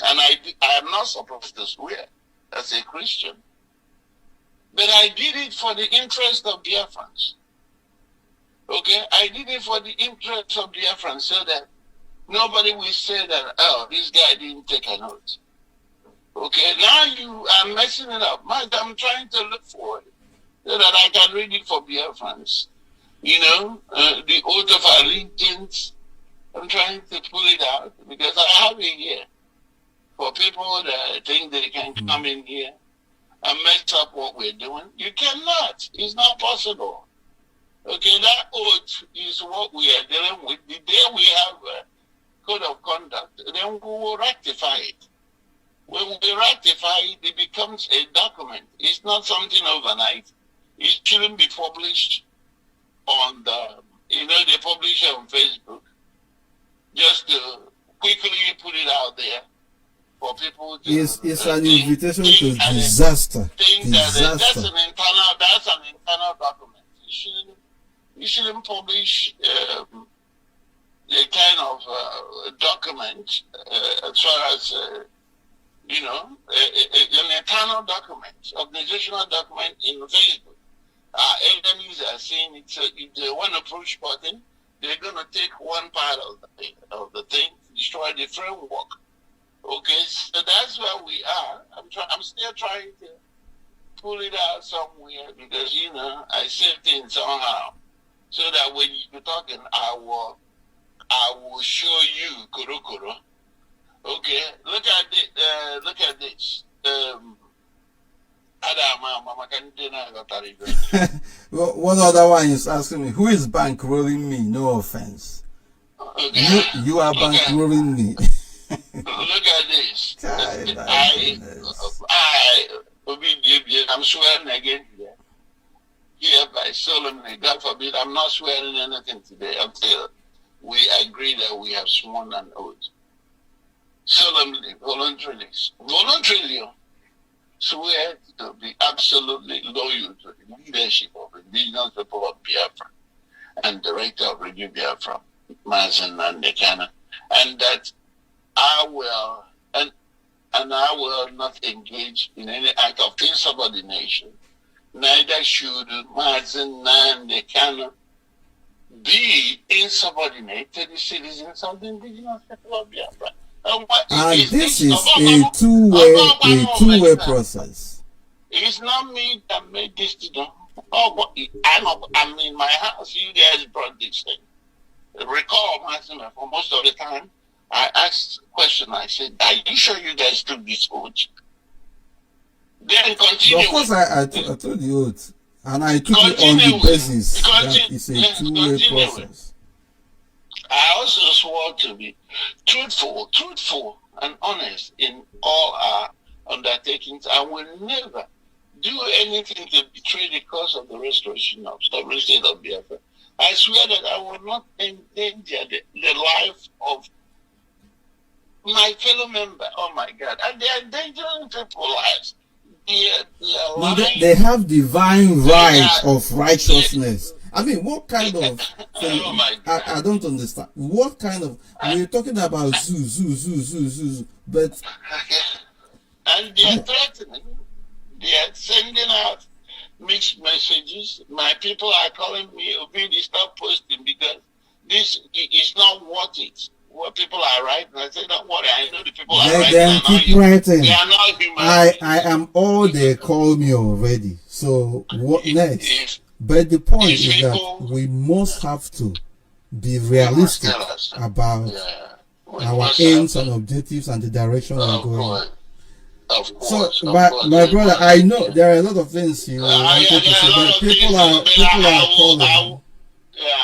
And I am not supposed to swear as a Christian. But I did it for the interest of Biafrans. Okay? I did it for the interest of Biafrans so that nobody will say that, oh, this guy didn't take an oath. Okay? Now you are messing it up. I'm trying to look for it so that I can read it for Biafrans. You know, the oath of allegiance. I'm trying to pull it out because I have it here for people that think they can come in here and mess up what we're doing. You cannot. It's not possible. Okay, that oath is what we are dealing with. The day we have a code of conduct, then we will rectify it. When we rectify it, it becomes a document. It's not something overnight. It shouldn't be published on they publish it on Facebook. Just to quickly put it out there for people to... It's an invitation to disaster. That's an internal document. You shouldn't publish a kind of document as far as, an internal document, organizational document in Facebook. Our enemies are saying it, so if they want to push button, they're going to take one part of the thing, destroy the framework. Okay, so that's where we are. I'm still trying to pull it out somewhere because, I say things somehow. So that when you're talking, I will show you Kurukuru. Okay, look at this. One other one is asking me, who is bankrolling me? No offense. Okay. You are bankrolling me. Look at this. I'm swearing again here. Hereby, solemnly, God forbid, I'm not swearing anything today until we agree that we have sworn an oath. Solemnly, voluntarily, swear to be absolutely loyal to the leadership of indigenous people of Biafra and director of Radio Biafra, Mazen Nandekana, and that I will and I will not engage in any act of insubordination. Neither should Mazen Nandekana be insubordinate to the citizens of the indigenous people of Biafra. And this is a two-way process. It's not me that made this to them. I'm in my house. You guys brought this thing. Recall, for most of the time, I asked a question. I said, "Are you sure you guys took this oath?" Then continue. Of course, I told you oath, and I took it on the basis that it's a two-way process. I also swore to be truthful and honest in all our undertakings. I will never do anything to betray the cause of the restoration of sovereign state of Biafra. I swear that I will not endanger the life of my fellow member. Oh my God. And they are endangering people's lives. They have divine right of righteousness. I mean, what kind of thing? Oh my God. I don't understand. What kind of, we're talking about zoo, but and they are threatening. They are sending out mixed messages. My people are calling me, Obidi, stop posting because this is not worth it. What people are writing, I say, don't worry, I know the people are writing. Let them keep writing. They are not human. I am all they call me already. So what next? But the point is that we must have to be realistic about our aims and objectives and the direction we're going. Of course. So, my brother, I know there are a lot of things you wanted to say, but people are calling.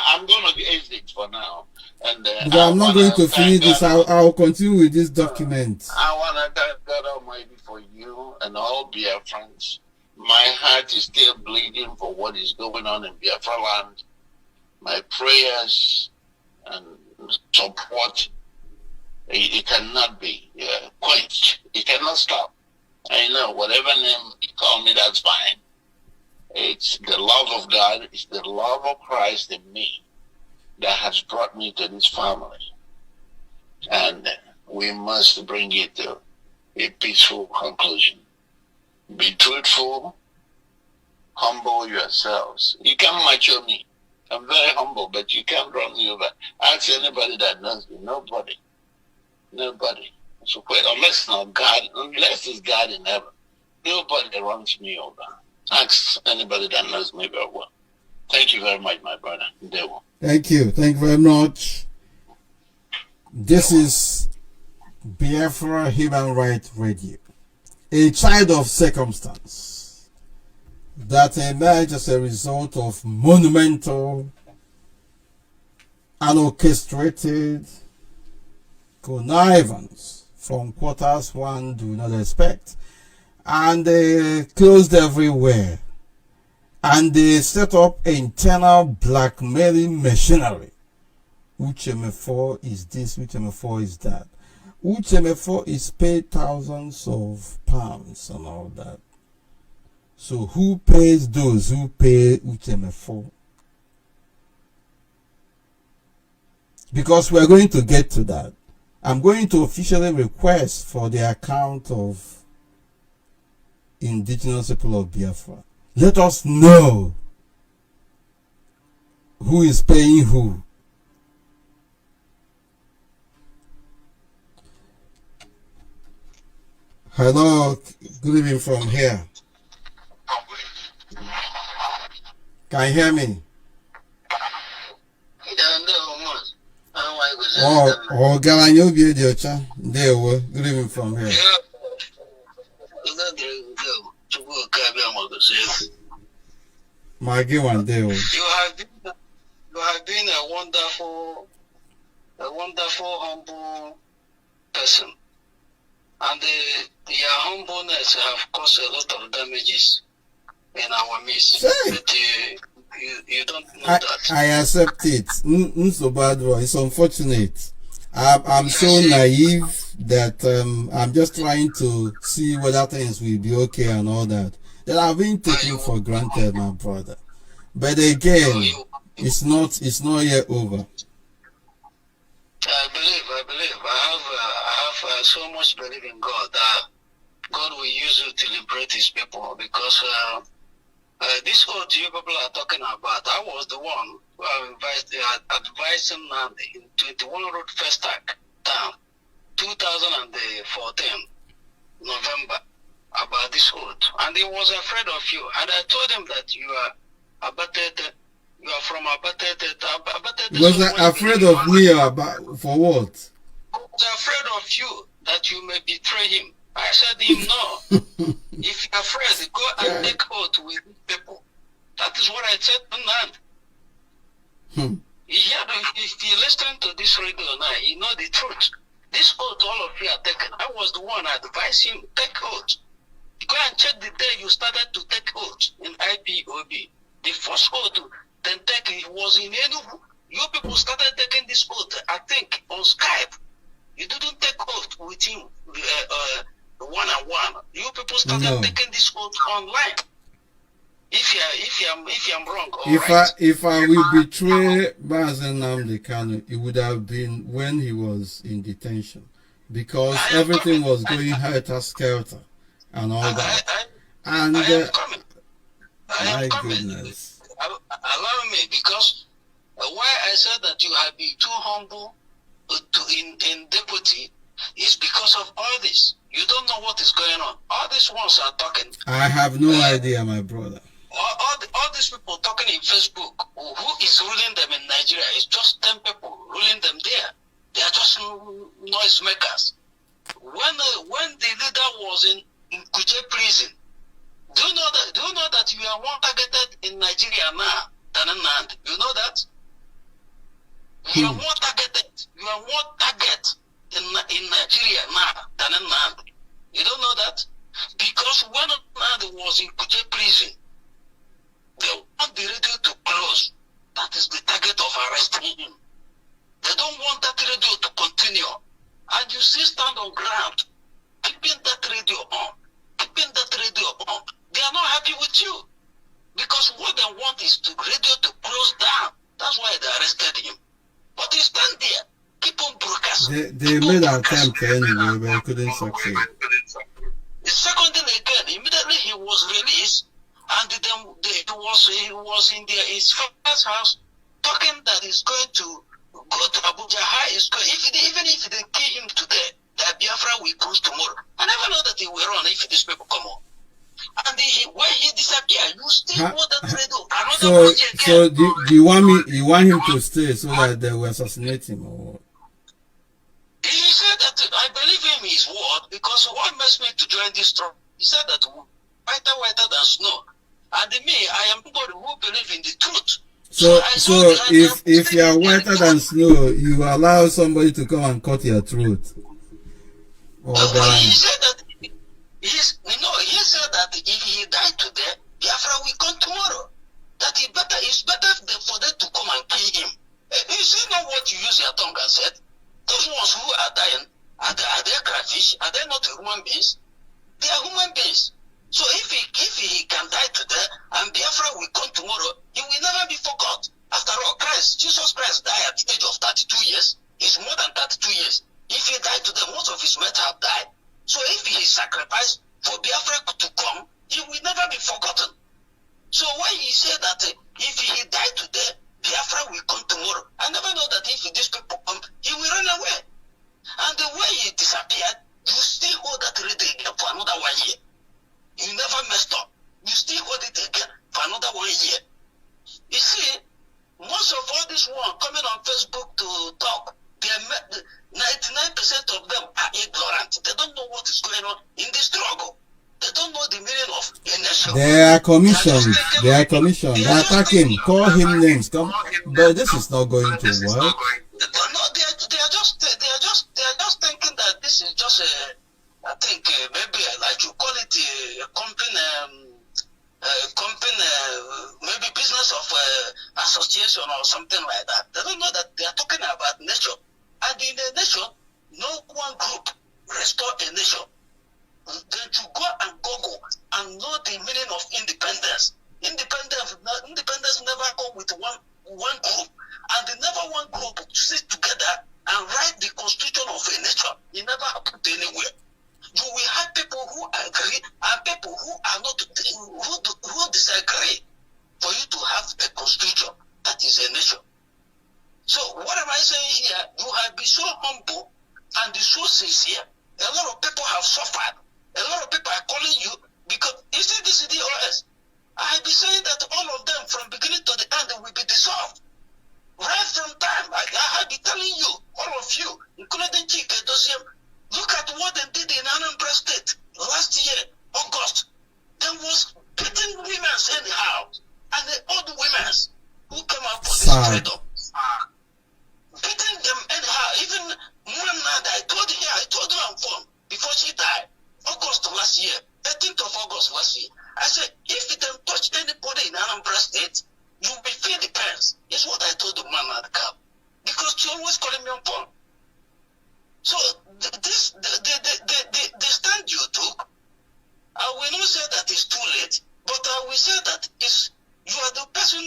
I'm going to exit for now. And I'm not going to finish this. I'll continue with this document. I want to thank God Almighty for you and all Biafrans. My heart is still bleeding for what is going on in Biafra land. My prayers and support, it cannot be quenched. It cannot stop. I know whatever name you call me, that's fine. It's the love of God, it's the love of Christ in me that has brought me to this family. And we must bring it to a peaceful conclusion. Be truthful, humble yourselves. You can't mature me. I'm very humble, but you can't run me over. Ask anybody that knows me. Nobody. So unless it's God in heaven, nobody runs me over. Ask anybody that knows me very well. Thank you very much, my brother. Thank you. Thank you very much. This is Biafra Human Rights Radio, a child of circumstance that emerged as a result of monumental and orchestrated connivance from quarters one do not expect, and they closed everywhere, and they set up internal blackmailing machinery. Uche Mefor is this, Uche Mefor is that. Uche Mefor is paid thousands of pounds and all that. So who pays those who pay Uche Mefor? Because we're going to get to that. I'm going to officially request for the account of indigenous people of Biafra. Let us know who is paying who. Hello, good evening from here. Can you hear me? Oh, Galanyo Biocha. There were good evening from here. My one day. You have been a wonderful, humble person. And your humbleness have caused a lot of damages in our midst. But you don't know that. I accept it. So bad, it's unfortunate. I'm so naive that I'm just trying to see whether things will be okay and all that. That I've been taken for granted, my brother. But again, it's not yet over. I believe. I have so much belief in God that God will use you to liberate His people, because this oath you people are talking about, I was the one who advised him in 21 Road First Town, 2014, November, about this oath. And he was afraid of you. And I told him that you are abated. You are from abated. Was afraid of me about for what? I was afraid of you, that you may betray him. I said to him, no. If you're afraid, go and take oath with people. That is what I said to Nand. If you listen to this radio now, you know the truth. This oath all of you are taking. I was the one advised him, take oath. Go and check the day you started to take oath in IPOB. The first oath, then take it was in Enugu. You people started taking this oath, I think, on Skype. You didn't take oath with him one-on-one. You people started taking this oath online. If I'm wrong, if I will betray Mazen Nnamdi Kanu, it would have been when he was in detention, because everything was going helter-skelter and all that. And my goodness. Allow me, because why I said that you have been too humble in deputy is because of all this. You don't know what is going on. All these ones are talking. I have no idea, my brother. All these people talking in Facebook, who is ruling them in Nigeria? It's just 10 people ruling them there. They are just noisemakers. When the leader was in Kuje prison, do you know that you are more targeted in Nigeria now than in Nand? You know that? You are more targeted. You are more target in Nigeria now than in Nand. You don't know that? Because when Nand was in Kuje prison, they want the radio to close. That is the target of arresting him. They don't want that radio to continue. And you still stand on ground, keeping that radio on, keeping that radio on. They are not happy with you. Because what they want is the radio to close down. That's why they arrested him. But you stand there, keep on broadcasting. They made an attempt anyway, but couldn't succeed. The second thing again, immediately he was released, and then he was in his father's house talking that he's going to go to Abuja. How is going? Even if they kill him today, that Biafra will cruise tomorrow. I never know that he will run if these people come on. And when he disappeared, you still know that radio. So do you want him to stay so that they will assassinate him, or what? He said that I believe him his word, because what makes me to join this trouble? He said that whiter than snow. And me, I am somebody who believes in the truth. So if you are whiter than snow, you allow somebody to come and cut your throat. He said that he said that if he died today, Biafra will come tomorrow. That it's better for them to come and kill him. You see now what you use your tongue and said? Those ones who are dying, are they crayfish? Are they not human beings? They are human beings. So if he can die today and Biafra will come tomorrow, he will never be forgot. After all, Jesus Christ died at the age of 32 years. It's more than 32 years. If he died today, most of his mates have died. So if he sacrificed for Biafra to come, he will never be forgotten. So when he said that if he died today, Biafra will come tomorrow, I never know that if these people come, he will run away. And the way he disappeared, you still hold that radio again for another 1 year. You never messed up. You still hold it again for another 1 year. You see, most of all this one coming on Facebook to talk, 99% of them are ignorant. They don't know what is going on in the struggle. They don't know the meaning of a nation. They are commissioned. They are commissioned. They attack him. Call him names. Come. But this is not going to work. They are just thinking that this is just I think maybe like you call it a company, maybe business of association or something like that. They don't know that they are talking about nature. And in the nation, no one group restore a nation, then to go and Google and know the meaning of independence. Independence never come with one group, and the never one group sit together and write the constitution of a nation. It never happened anywhere. You will have people who agree and people who are not, who disagree, for you to have a constitution that is a nation. So what am I saying here? You have been so humble and so sincere. A lot of people have suffered. A lot of people are calling you because you see this is the OS. I have been saying that all of them from beginning to the end will be dissolved. Right from time, I have been telling you, all of you, including Chike Dosiem, look at what they did in Anambra State last year, August. There was beating women anyhow, and the old women who came out for this freedom. Beating them anyhow. Even Mwana, I told her I'm from before she died, August last year, 13th of August last year. I said, if you don't touch anybody in Anambra State, you will feel the pains. It's what I told the man at the camp. Because she always calling me on phone. So the stand you took, I will not say that it's too late, but I will say that you are the person,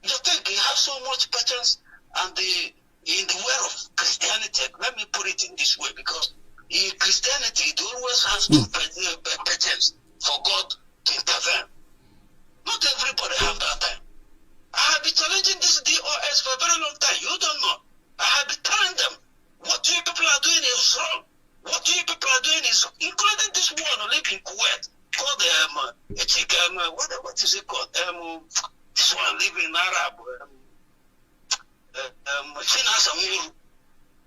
you think you have so much patience and in the way of Christianity. Let me put it in this way, because in Christianity, it always has to patience for God to intervene. Not everybody have that time. I have been challenging this DOS for a very long time. You don't know. I have been telling them what you people are doing is wrong. What you people are doing is, including this one who live in Kuwait, called what is it called? This one live in Arab.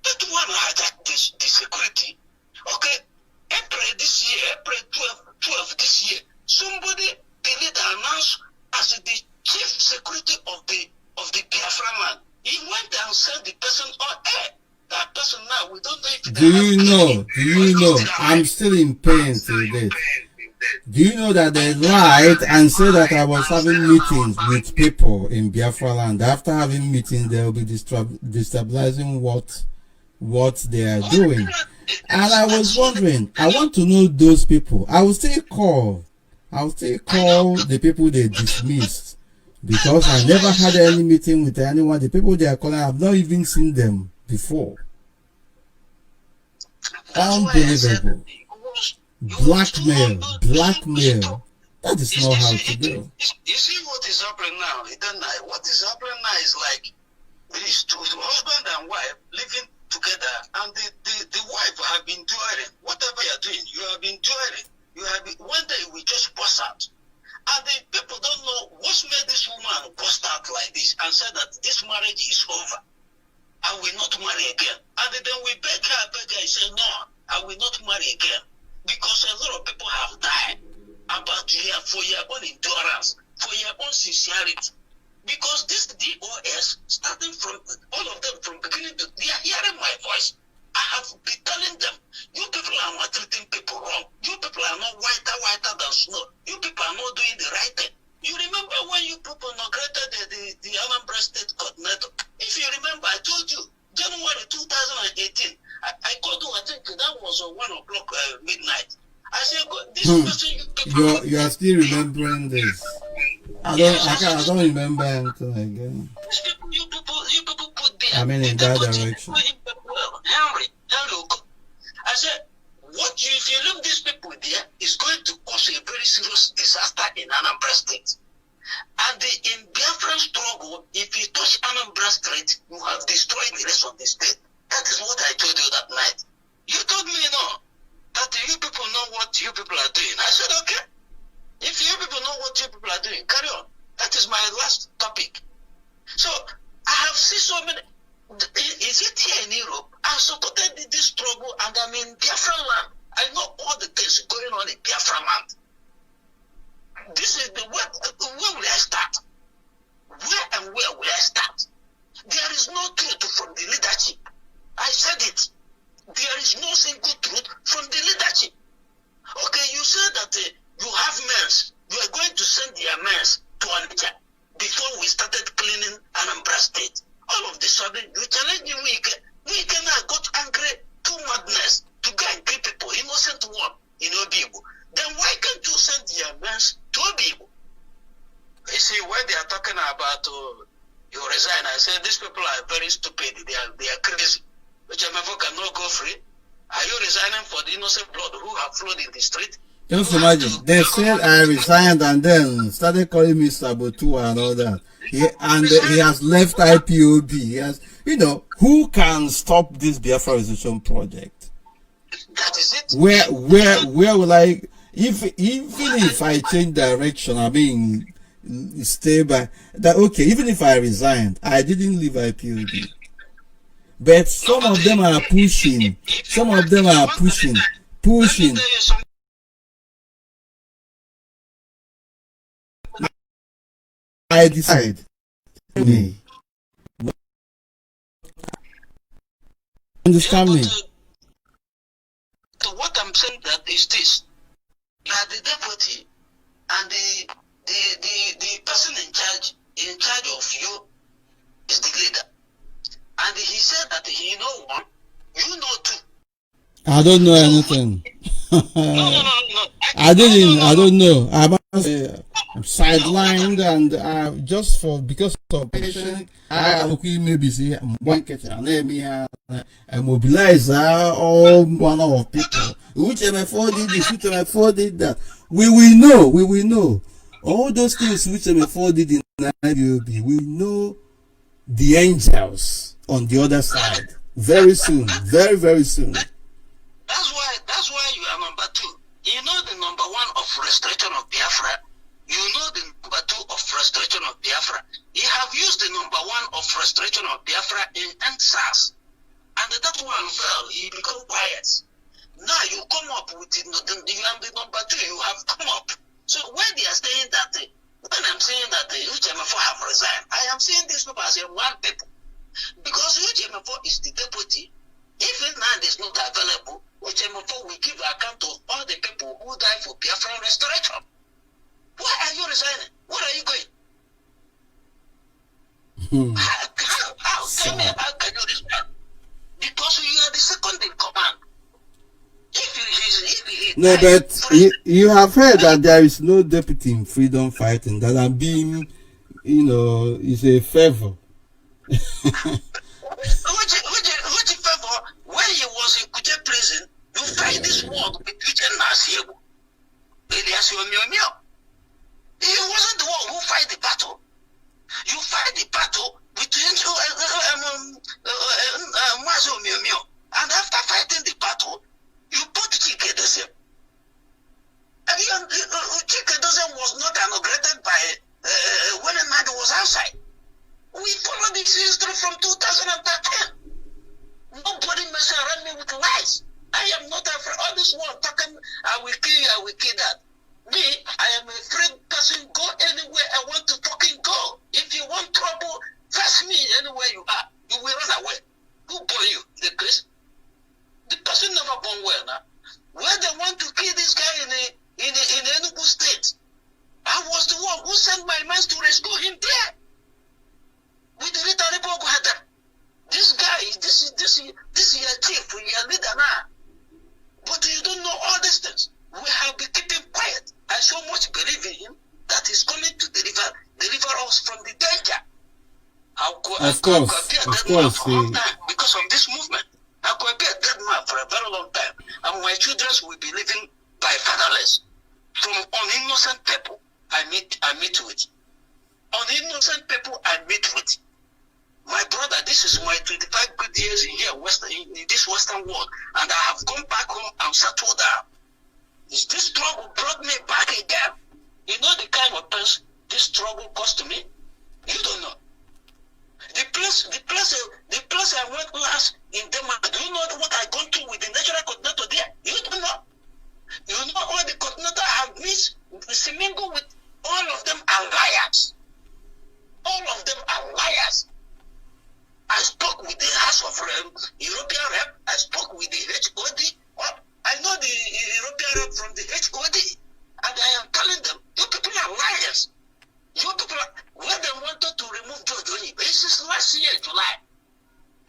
That one hijacked the security. Okay, April 12 this year, somebody the leader announced as the chief security of the Biafra man. He went and sent the person on air. That person now, we don't know if Do you know, I'm still in pain till date. Do you know that they lied and said that I was having meetings with people in Biafra land? After having meetings, they will be destabilizing what they are doing. And I was wondering, I want to know those people. I will still call the people they dismissed, because I never had any meeting with anyone. The people they are calling, I've not even seen them before. Unbelievable. Blackmail. That is not how to do. You see what is happening now? What is happening now is like these two husband and wife living together, and the wife have been doing whatever you are doing. You have been doing it. One day we just bust out, and the people don't know what's made this woman bust out like this and said that this marriage is over. I will not marry again. And then we beg her, say, no, I will not marry again. Because a lot of people have died for your own endurance, for your own sincerity. Because this DOS, starting from all of them from beginning to, they are hearing my voice. I have been telling them, you people are not treating people wrong. You people are not whiter than snow. You people are not doing the right thing. You remember when you people inaugurated the Anambra State coordinator? If you remember, I told you, January 2018, I called you, I think that was 1 o'clock midnight. I said, this person you people... You are still remembering this. I don't remember anything again. You people put the... I mean, in that direction. Henry, I said, if you look these people there, it's going to cause a very serious disaster in Anambra State. And in Biafran struggle, if you touch Anambra State, you have destroyed the rest of the state. That is what I told you that night. You told me, that you people know what you people are doing. I said, okay. If you people know what you people are doing, carry on. That is my last topic. So, I have seen so many... Is it here in Europe? I supported this struggle, and I'm in Biafra land. I know all the things going on in Biafra land. This is where will I start? Where will I start? There is no truth from the leadership. I said it. There is no single truth from the leadership. Okay, you said that you have men. You are going to send your men to Onitsha before we started cleaning Anambra State. All of the sudden, you challenge me. We cannot got angry to madness to go and kill people. In you resign. I said, these people are very stupid. They are crazy. Uche Mefor cannot go free. Are you resigning for the innocent blood who have flowed in the street? Just imagine, they said I resigned and then started calling me Sabotua and all that. He has left IPOB. He has, who can stop this Biafra Resolution project? That is it. Where will I, even if I change direction, I mean, stay by that, okay, even if I resigned, I didn't leave IPOB. But some of them are pushing. Some of them are pushing. I decide. Understand me? What I'm saying that is this: you are the deputy, and the person in charge of you is the leader. And he said that he know one, you know two. I don't know anything. No. I don't know. I'm sidelined and just because of patient, I maybe see one I mobilize all manner of people. Uche Mefor did this, Uche Mefor did that. We will know. All those things Uche Mefor did in IPOB, we know the angels on the other side. Very soon. Very, very soon. That's why you are number two. You know the number one of restoration of Biafra. You know the number two of restoration of Biafra. You have used the number one of restoration of Biafra in NSAS. And that one fell. He became quiet. Now you come up with it. You are the number two. You have come up. So when they are saying that, when I'm saying that Uche Mefor have resigned, I am saying these people as one people. Because Uche Mefor is the deputy. If land is not available, Uche Mefor will give account to all the people who died for Biafra restoration. Why are you resigning? Where are you going? How? Tell me, how can you resign? Because you are the second in command. No, but you have heard that there is no deputy in freedom fighting. That I'm being, is a favor. Which favor? When he was in Kuje prison, you fight this war with Uche Nasiego. Elias Yomiomio. He wasn't the one who fight the battle. You fight the battle between Mazo Miomio. And after fighting the battle, you put Chike Dosem. Chike Dosem was not inaugurated by when a man was outside. We followed this history from 2013. Nobody mess around me with lies. I am not afraid. All this one talking, I will kill that. Me, I am a free person. Go anywhere I want to fucking go. If you want trouble, face me anywhere you are. You will run away. Who born you? The Chris? The person never born well now. Where they want to kill this guy in Enugu State, I was the one who sent my men to rescue him there. With Rita Riboguhada. This guy, this is your chief, your leader now. But you don't know all these things. We have been keeping quiet. I so much believe in him that he's coming to deliver us from the danger. Of course. Because of this movement. I could be a dead man for a very long time. And my children will be living by fatherless. From uninnocent people I meet with. Uninnocent people I meet with. My brother, this is my 25 good years in this Western world. And I have gone back home and settled down. Is this struggle brought me back again? You know the kind of person this struggle cost me? You don't know. The place I went last in Denmark, do you know what I gone through with the natural coordinator there? You don't know. You know all the coordinator have mingled with all of them are liars. All of them are liars. I spoke with the House of European Rep. I spoke with the HOD. I know the European Rep from the HOD. And I am telling them, you people are liars. You people are, when they wanted to remove George Oni, this is last year, July.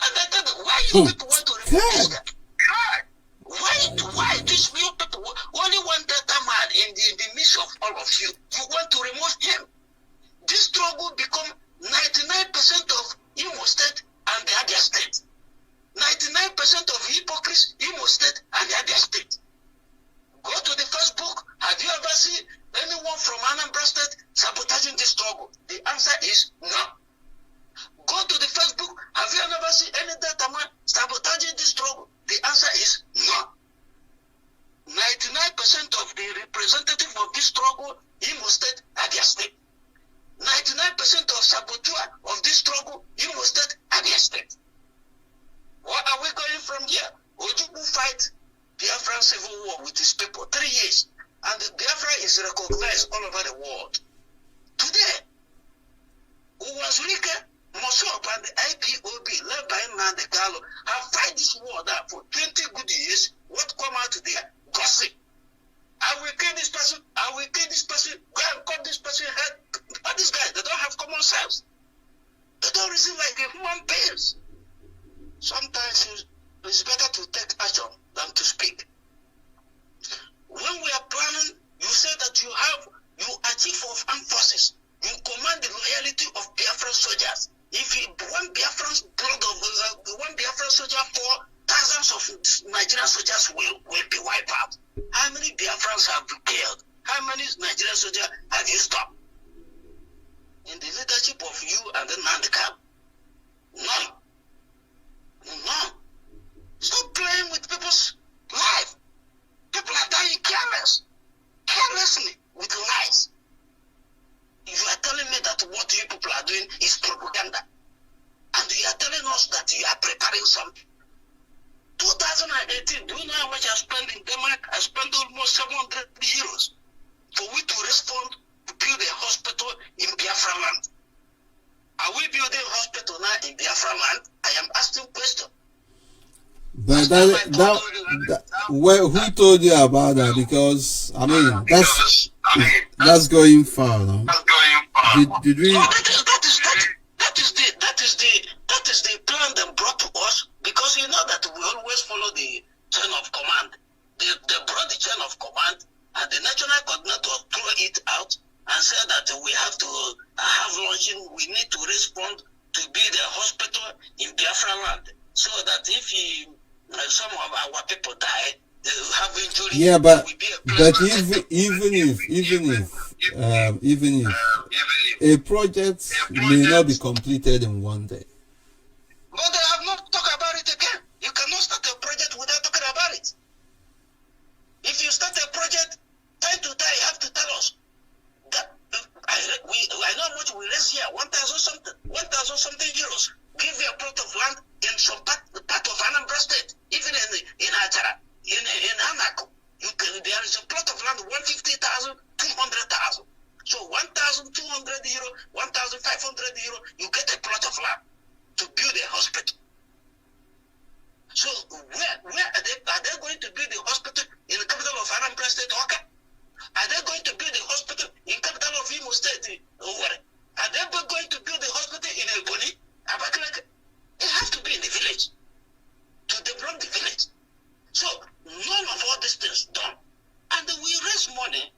And I told them, why you people want to remove this guy? Why this you people, only one data man in the midst of all of you, you want to remove him? This struggle become 9 sabotaging this struggle? The answer is no. Go to the Facebook. Have you ever seen any data man sabotaging this struggle? The answer is no. 99% of the representative of this struggle, Imo State, Abia State. 99% of saboteur of this struggle, Imo State, Abia State. What are we going from here? Ojukwu fight Biafran civil war with his people 3 years, and Biafra is recognized all over the world. Today, Uwazurike, Mosop, and the IPOB, led by Nnamdi Kanu, have fight this war now for 20 good years. What come out there? Gossip. I will kill this person. I will kill this person. Go and cut this person's head. All these guys, they don't have common sense. They don't reason like a human beings. Sometimes it's better to take action than to speak. When we are planning, you say that you are chief of armed forces. You command the loyalty of Biafran soldiers. If one Biafran blood of one Biafran soldier fall, thousands of Nigerian soldiers will be wiped out. How many Biafrans have you killed? How many Nigerian soldiers have you stopped? In the leadership of you and the Nnamdi Kanu? None. None. Stop playing with people's life. People are dying carelessly with lies. You are telling me that what you people are doing is propaganda. And you are telling us that you are preparing something. 2018, do you know how much I spent in Denmark? I spent almost 700 euros for we to respond to build a hospital in Biafra land. Are we building a hospital now in Biafra land? I am asking question. But who told you about that? Because I mean that's going far now. Did we? That is the plan they brought to us, because you know that we always follow the chain of command. They brought the chain of command, and the national coordinator threw it out and said that we have to have launching. We need to respond to build a hospital in Biafra land, so that if some of our people die, they will have injury. Yeah, but even if a project may not be completed in one day. But they have not talked about it again. You cannot start a project without talking about it. If you start a project, time to time you have to tell us that I know how much we raise here, 1,000 something euros. Give you a plot of land in some part of Anambra State, even in Achara, in Hanako. There is a plot of land 150,000, 200,000. So 1,200 euro, 1,500 euro, you get a plot of land to build a hospital. So where are they going to build a hospital in the capital of Anambra State, Oka? Are they going to build a hospital in capital of Imo State, Owerri? Are they going to build a hospital in Ebonyi, Abakaliki? It has to be in the village, to develop the village. So none of all these things done, and we raise money.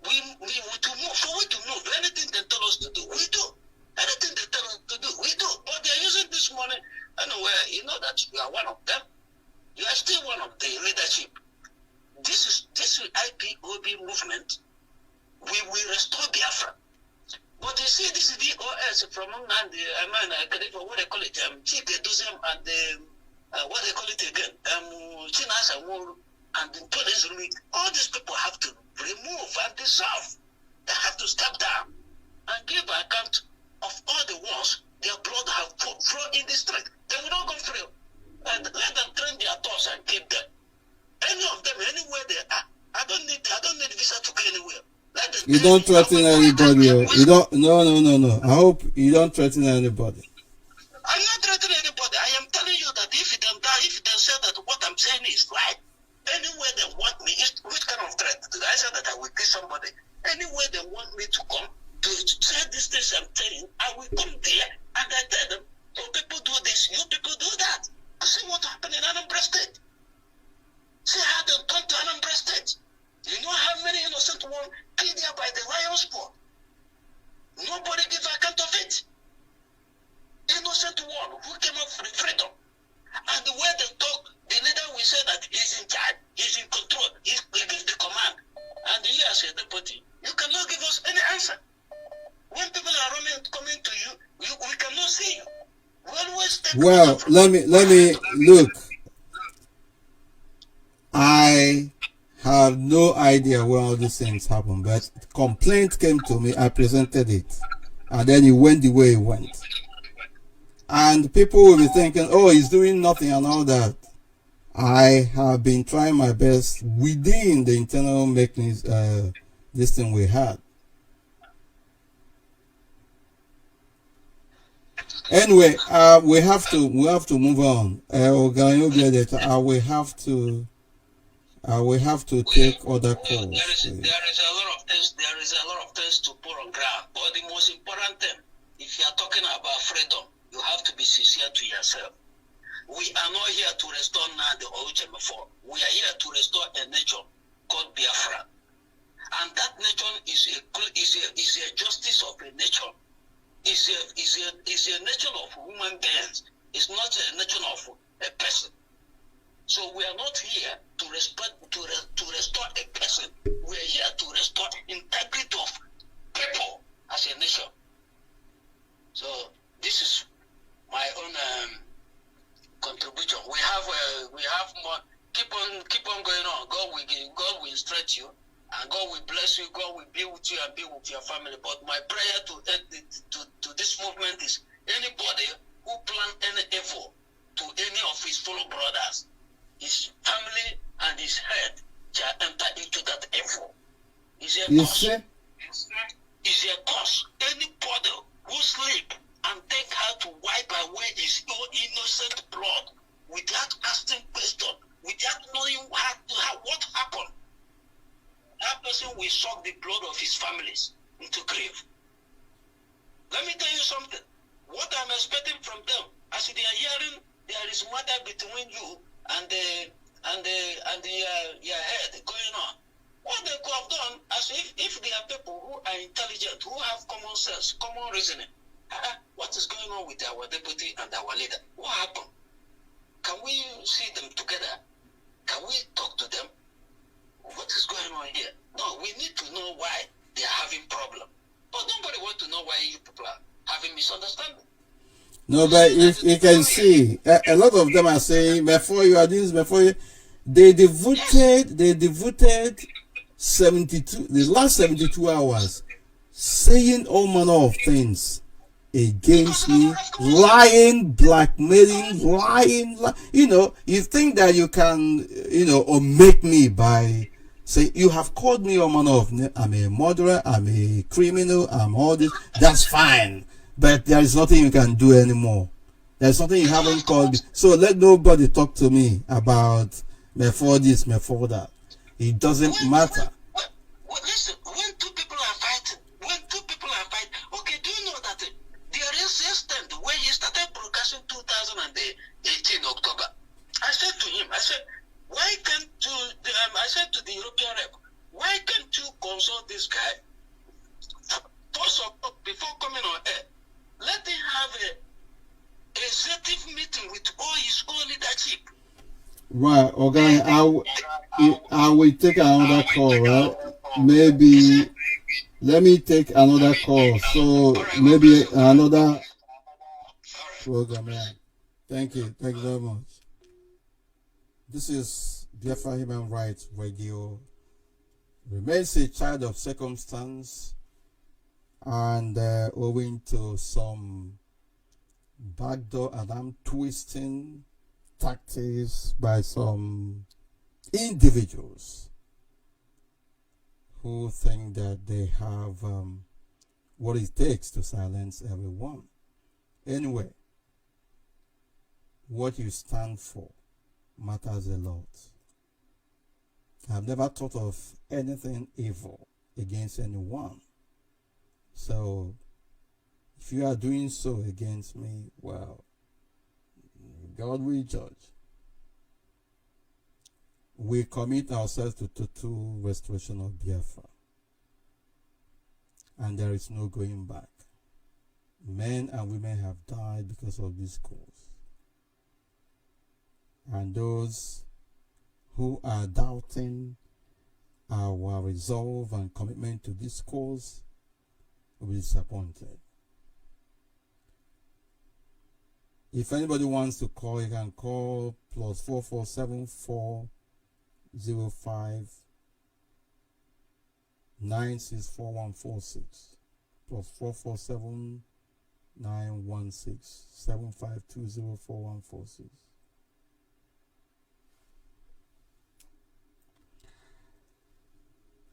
We to move forward, to move anything they tell us to do, we do. Anything they tell us to do, we do. But they're using this money anywhere. You know that you are one of them. You are still one of the leadership. This IPOB movement. We will restore Biafra. But you see, this is DOS from Nnamdi, what they call it, Chike Dozem, and what they call it again, Chinasa Wuru, and Ntodezumi. All these people have to remove and dissolve. They have to step down and give account of all the wars their blood have flowed in the street. They will not go free. And let them train their thoughts and keep them. Any of them, anywhere they are. I don't need visa to go anywhere. You don't threaten anybody. You don't. No. I hope you don't threaten anybody. I'm not threatening anybody. I am telling you that if they say that what I'm saying is right, anywhere they want me, which kind of threat? Did I say that I will kill somebody? Anywhere they want me to come to say these things I'm telling, I will come there and I tell them, you people do this, you people do that. See what happened in Anambra State. See how they come to Anambra State. You know how many innocent ones killed there by the lion sport? Nobody gives account of it. Well, let me look. I have no idea where all these things happen, but complaint came to me. I presented it, and then it went the way it went. And people will be thinking, "Oh, he's doing nothing and all that." I have been trying my best within the internal mechanism, this thing we had. Anyway, we have to move on. We have to take other calls. There is a lot of things. There is a lot of things to put on ground. But the most important thing, if you are talking about freedom, you have to be sincere to yourself. We are not here to restore Nandi or Uche Mefor. We are here to restore a nation called Biafra, and that nation is a justice of a nation. Is a nation of human beings. It's not a nation of a person. So we are not here to restore a person. We are here to restore integrity of people as a nation. So this is my own contribution. We have more. Keep on going on. God will stretch you, and God will bless you. God will be with you and be with your family. But my prayer to this movement is anybody who plan any evil to any of his fellow brothers, his family and his head shall enter into that evil. Is a curse. Is a curse. Anybody who sleep and think how to wipe away his own innocent blood without asking question, without knowing what happened, that person will suck the blood of his families into grave. Let me tell you something. What I'm expecting from them, as they are hearing there is matter between you and your head going on. What they could have done, as if they are people who are intelligent, who have common sense, common reasoning. What is going on with our deputy and our leader? What happened? Can we see them together? Can we talk to them? What is going on here? No, we need to know why they are having problem. But nobody wants to know why you people are having misunderstanding. No, but if you can see, a lot of them are saying, before you are doing this, before you, they devoted the last 72 hours saying all manner of things against me, lying, blackmailing, you think that you can, or make me by say, you have called me all manner of, I'm a murderer, I'm a criminal, I'm all this, that's fine. But there is nothing you can do anymore. There's something you haven't called me. So let nobody talk to me about Mefor this, Mefor that. It doesn't matter. Listen, when two people are fighting, okay, do you know that there is a stand when he started broadcasting 2018 October. I said to him, why can't you, I said to the European rep, why can't you consult this guy before coming on air? Let him have a executive meeting with all his own leadership. Right, okay, I will take another call, right? Maybe, let me take another call. So, maybe another program, yeah. Thank you very much. This is Biafra Human Rights Radio. Remains a child of circumstance, and owing to some backdoor and arm twisting tactics by some individuals who think that they have what it takes to silence everyone. Anyway, what you stand for matters a lot. I've never thought of anything evil against anyone. So, if you are doing so against me, well, God will judge. We commit ourselves to total restoration of Biafra. And there is no going back. Men and women have died because of this cause. And those who are doubting our resolve and commitment to this cause will be disappointed. If anybody wants to call, you can call plus 447-405 964146 plus 447-916-7520-4146.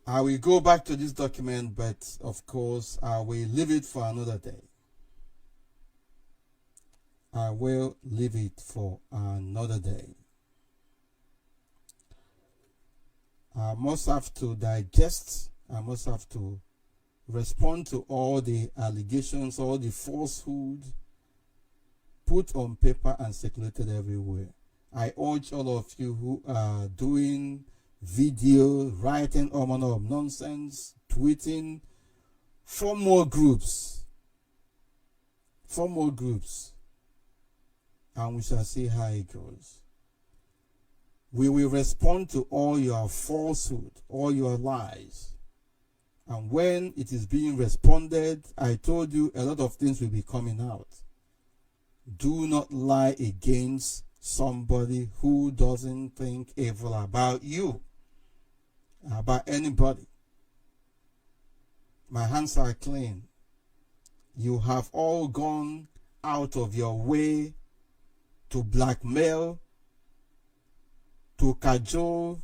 I will go back to this document, but of course I will leave it for another day. I will leave it for another day. I must have to digest, I must have to respond to all the allegations, all the falsehood put on paper and circulated everywhere. I urge all of you who are doing video, writing all manner of nonsense, tweeting, form more groups. Form more groups. And we shall see how it goes. We will respond to all your falsehood, all your lies. And when it is being responded, I told you a lot of things will be coming out. Do not lie against somebody who doesn't think evil about you, about anybody. My hands are clean. You have all gone out of your way to blackmail, to cajole,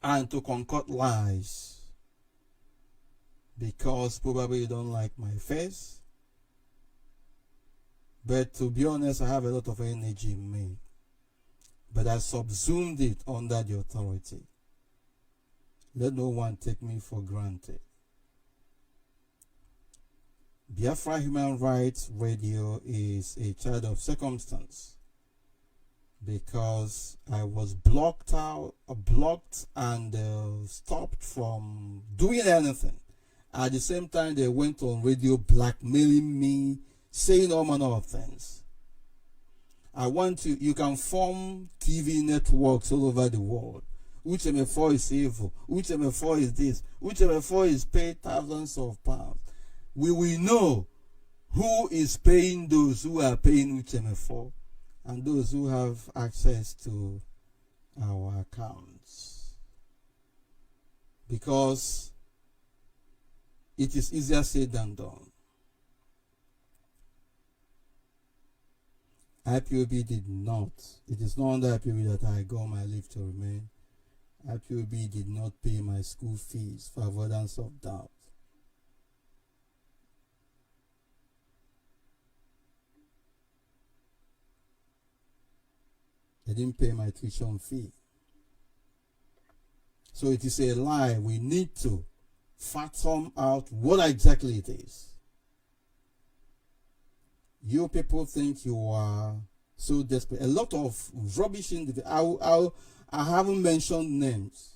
and to concoct lies, because probably you don't like my face. But to be honest, I have a lot of energy in me, but I subsumed it under the authority. Let no one take me for granted. Biafra Human Rights Radio is a child of circumstance, because I was blocked and stopped from doing anything. At the same time, they went on radio blackmailing me, saying all manner of things. You can form TV networks all over the world. Uche Mefor is evil. Uche Mefor is this. Uche Mefor is paid thousands of pounds. We will know who is paying those who are paying Uche Mefor and those who have access to our accounts. Because it is easier said than done. IPOB did not. It is not under IPOB that I got my leave to remain. IPOB did not pay my school fees for avoidance of doubt. They didn't pay my tuition fee. So it is a lie. We need to fathom out what exactly it is. You people think you are so desperate. A lot of rubbish in the... I haven't mentioned names.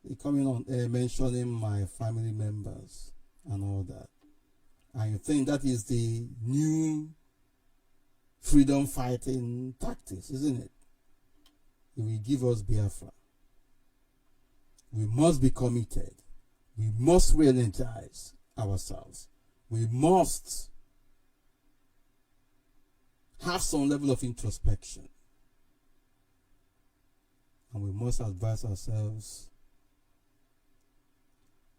They're coming on mentioning my family members and all that. And you think that is the new freedom fighting tactics, isn't it? It will give us Biafra. We must be committed. We must re-energize ourselves. We must have some level of introspection. And we must advise ourselves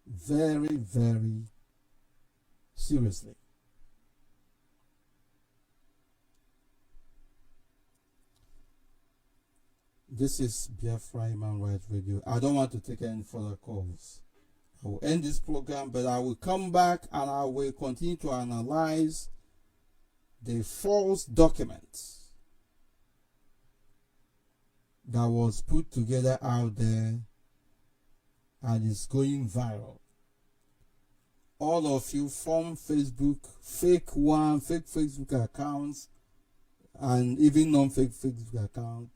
very, very seriously. This is Biafra Human Rights Radio. I don't want to take any further calls. I will end this program, but I will come back and I will continue to analyze the false documents that was put together out there and is going viral. All of you form fake Facebook accounts, and even non-fake Facebook accounts,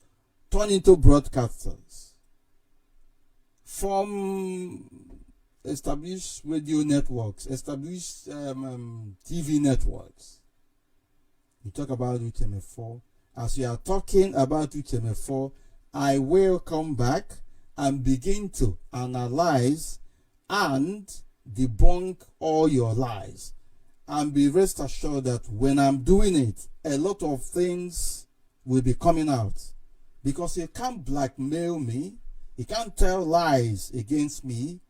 turn into broadcasters, form established radio networks, established TV networks. You talk about Uche Mefor. As you are talking about Uche Mefor, I will come back and begin to analyze and debunk all your lies. And be rest assured that when I'm doing it, a lot of things will be coming out. Because you can't blackmail me, you can't tell lies against me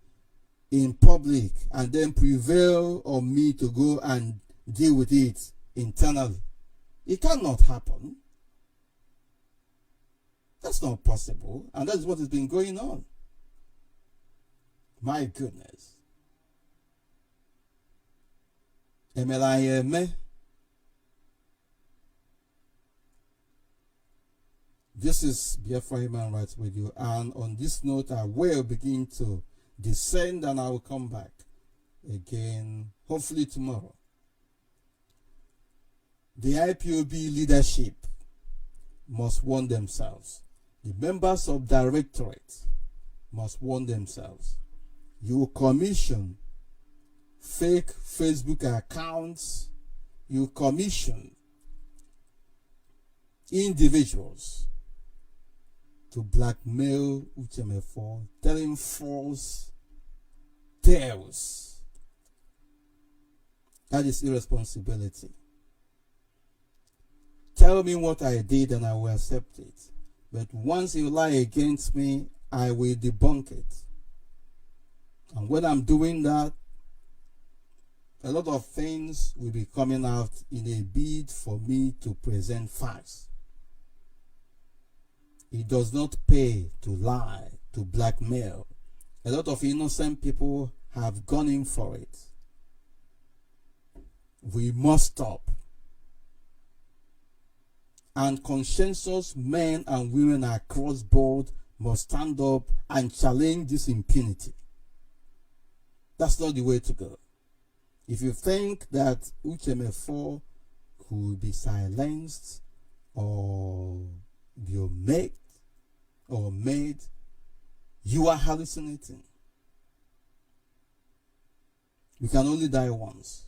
in public and then prevail on me to go and deal with it internally. It cannot happen. That's not possible. And that's what has been going on. My goodness. MLIME. This is Biafra Human Rights Radio, and on this note, I will begin to descend and I will come back again, hopefully tomorrow. The IPOB leadership must warn themselves. The members of directorate must warn themselves. You commission fake Facebook accounts, you commission individuals to blackmail Uche Mefor, telling false tales. That is irresponsibility. Tell me what I did and I will accept it. But once you lie against me, I will debunk it. And when I'm doing that, a lot of things will be coming out in a bid for me to present facts. It does not pay to lie, to blackmail. A lot of innocent people have gone in for it. We must stop. And conscientious men and women across board must stand up and challenge this impunity. That's not the way to go. If you think that Uche Mefor could be silenced or be made, you are hallucinating. You can only die once.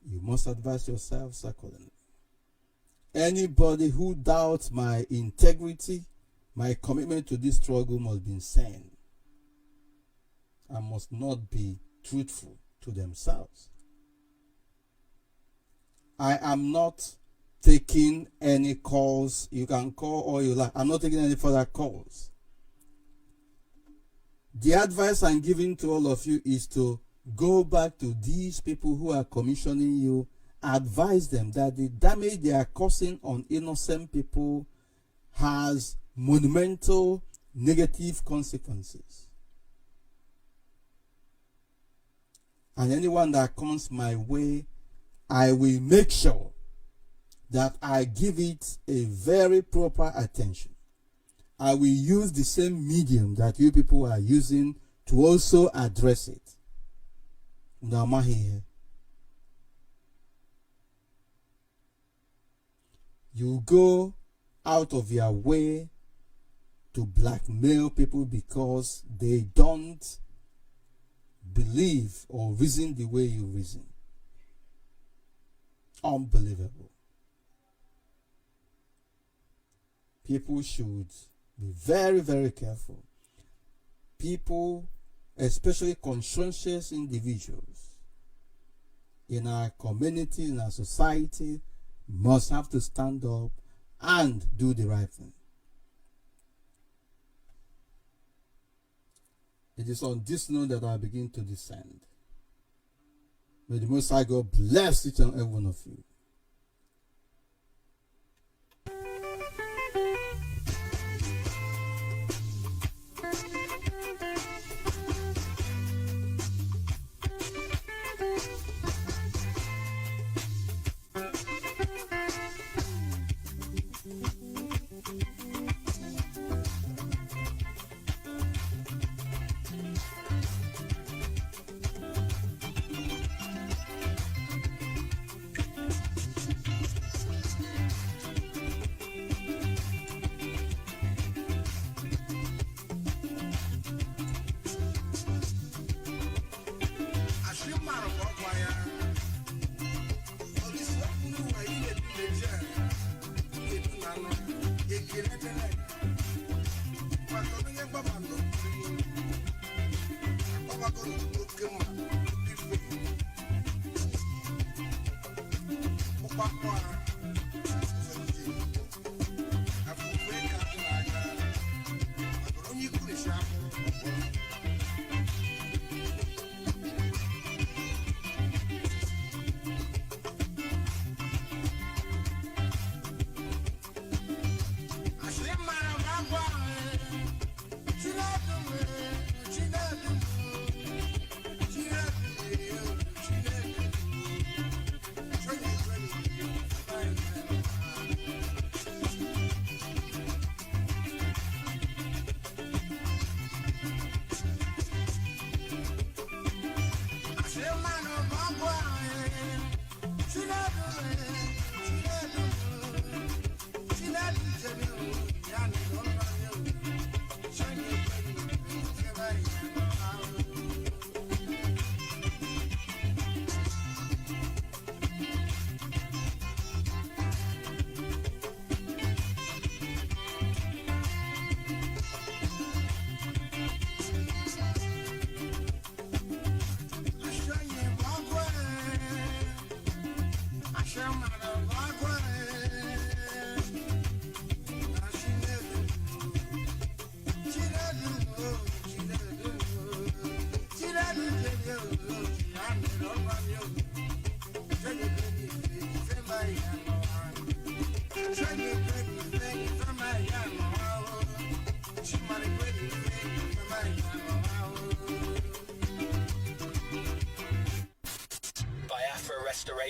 You must advise yourselves accordingly. Anybody who doubts my integrity, my commitment to this struggle must be insane and must not be truthful to themselves. I am not taking any calls. You can call all you like. I'm not taking any further calls. The advice I'm giving to all of you is to go back to these people who are commissioning you, advise them that the damage they are causing on innocent people has monumental negative consequences. And anyone that comes my way, I will make sure that I give it a very proper attention. I will use the same medium that you people are using to also address it. You go out of your way to blackmail people because they don't believe or reason the way you reason. Unbelievable. People should be very, very careful. People, especially conscientious individuals in our community, in our society, must have to stand up and do the right thing. It is on this note that I begin to descend. May the Most High God bless each and every one of you.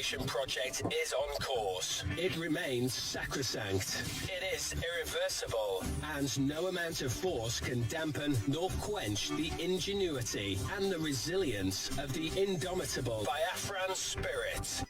Restoration project is on course. It remains sacrosanct. It is irreversible, and no amount of force can dampen nor quench the ingenuity and the resilience of the indomitable Biafran spirit.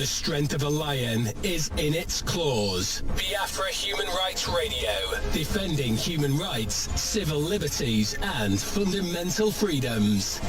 The strength of a lion is in its claws. Biafra Human Rights Radio, defending human rights, civil liberties, and fundamental freedoms.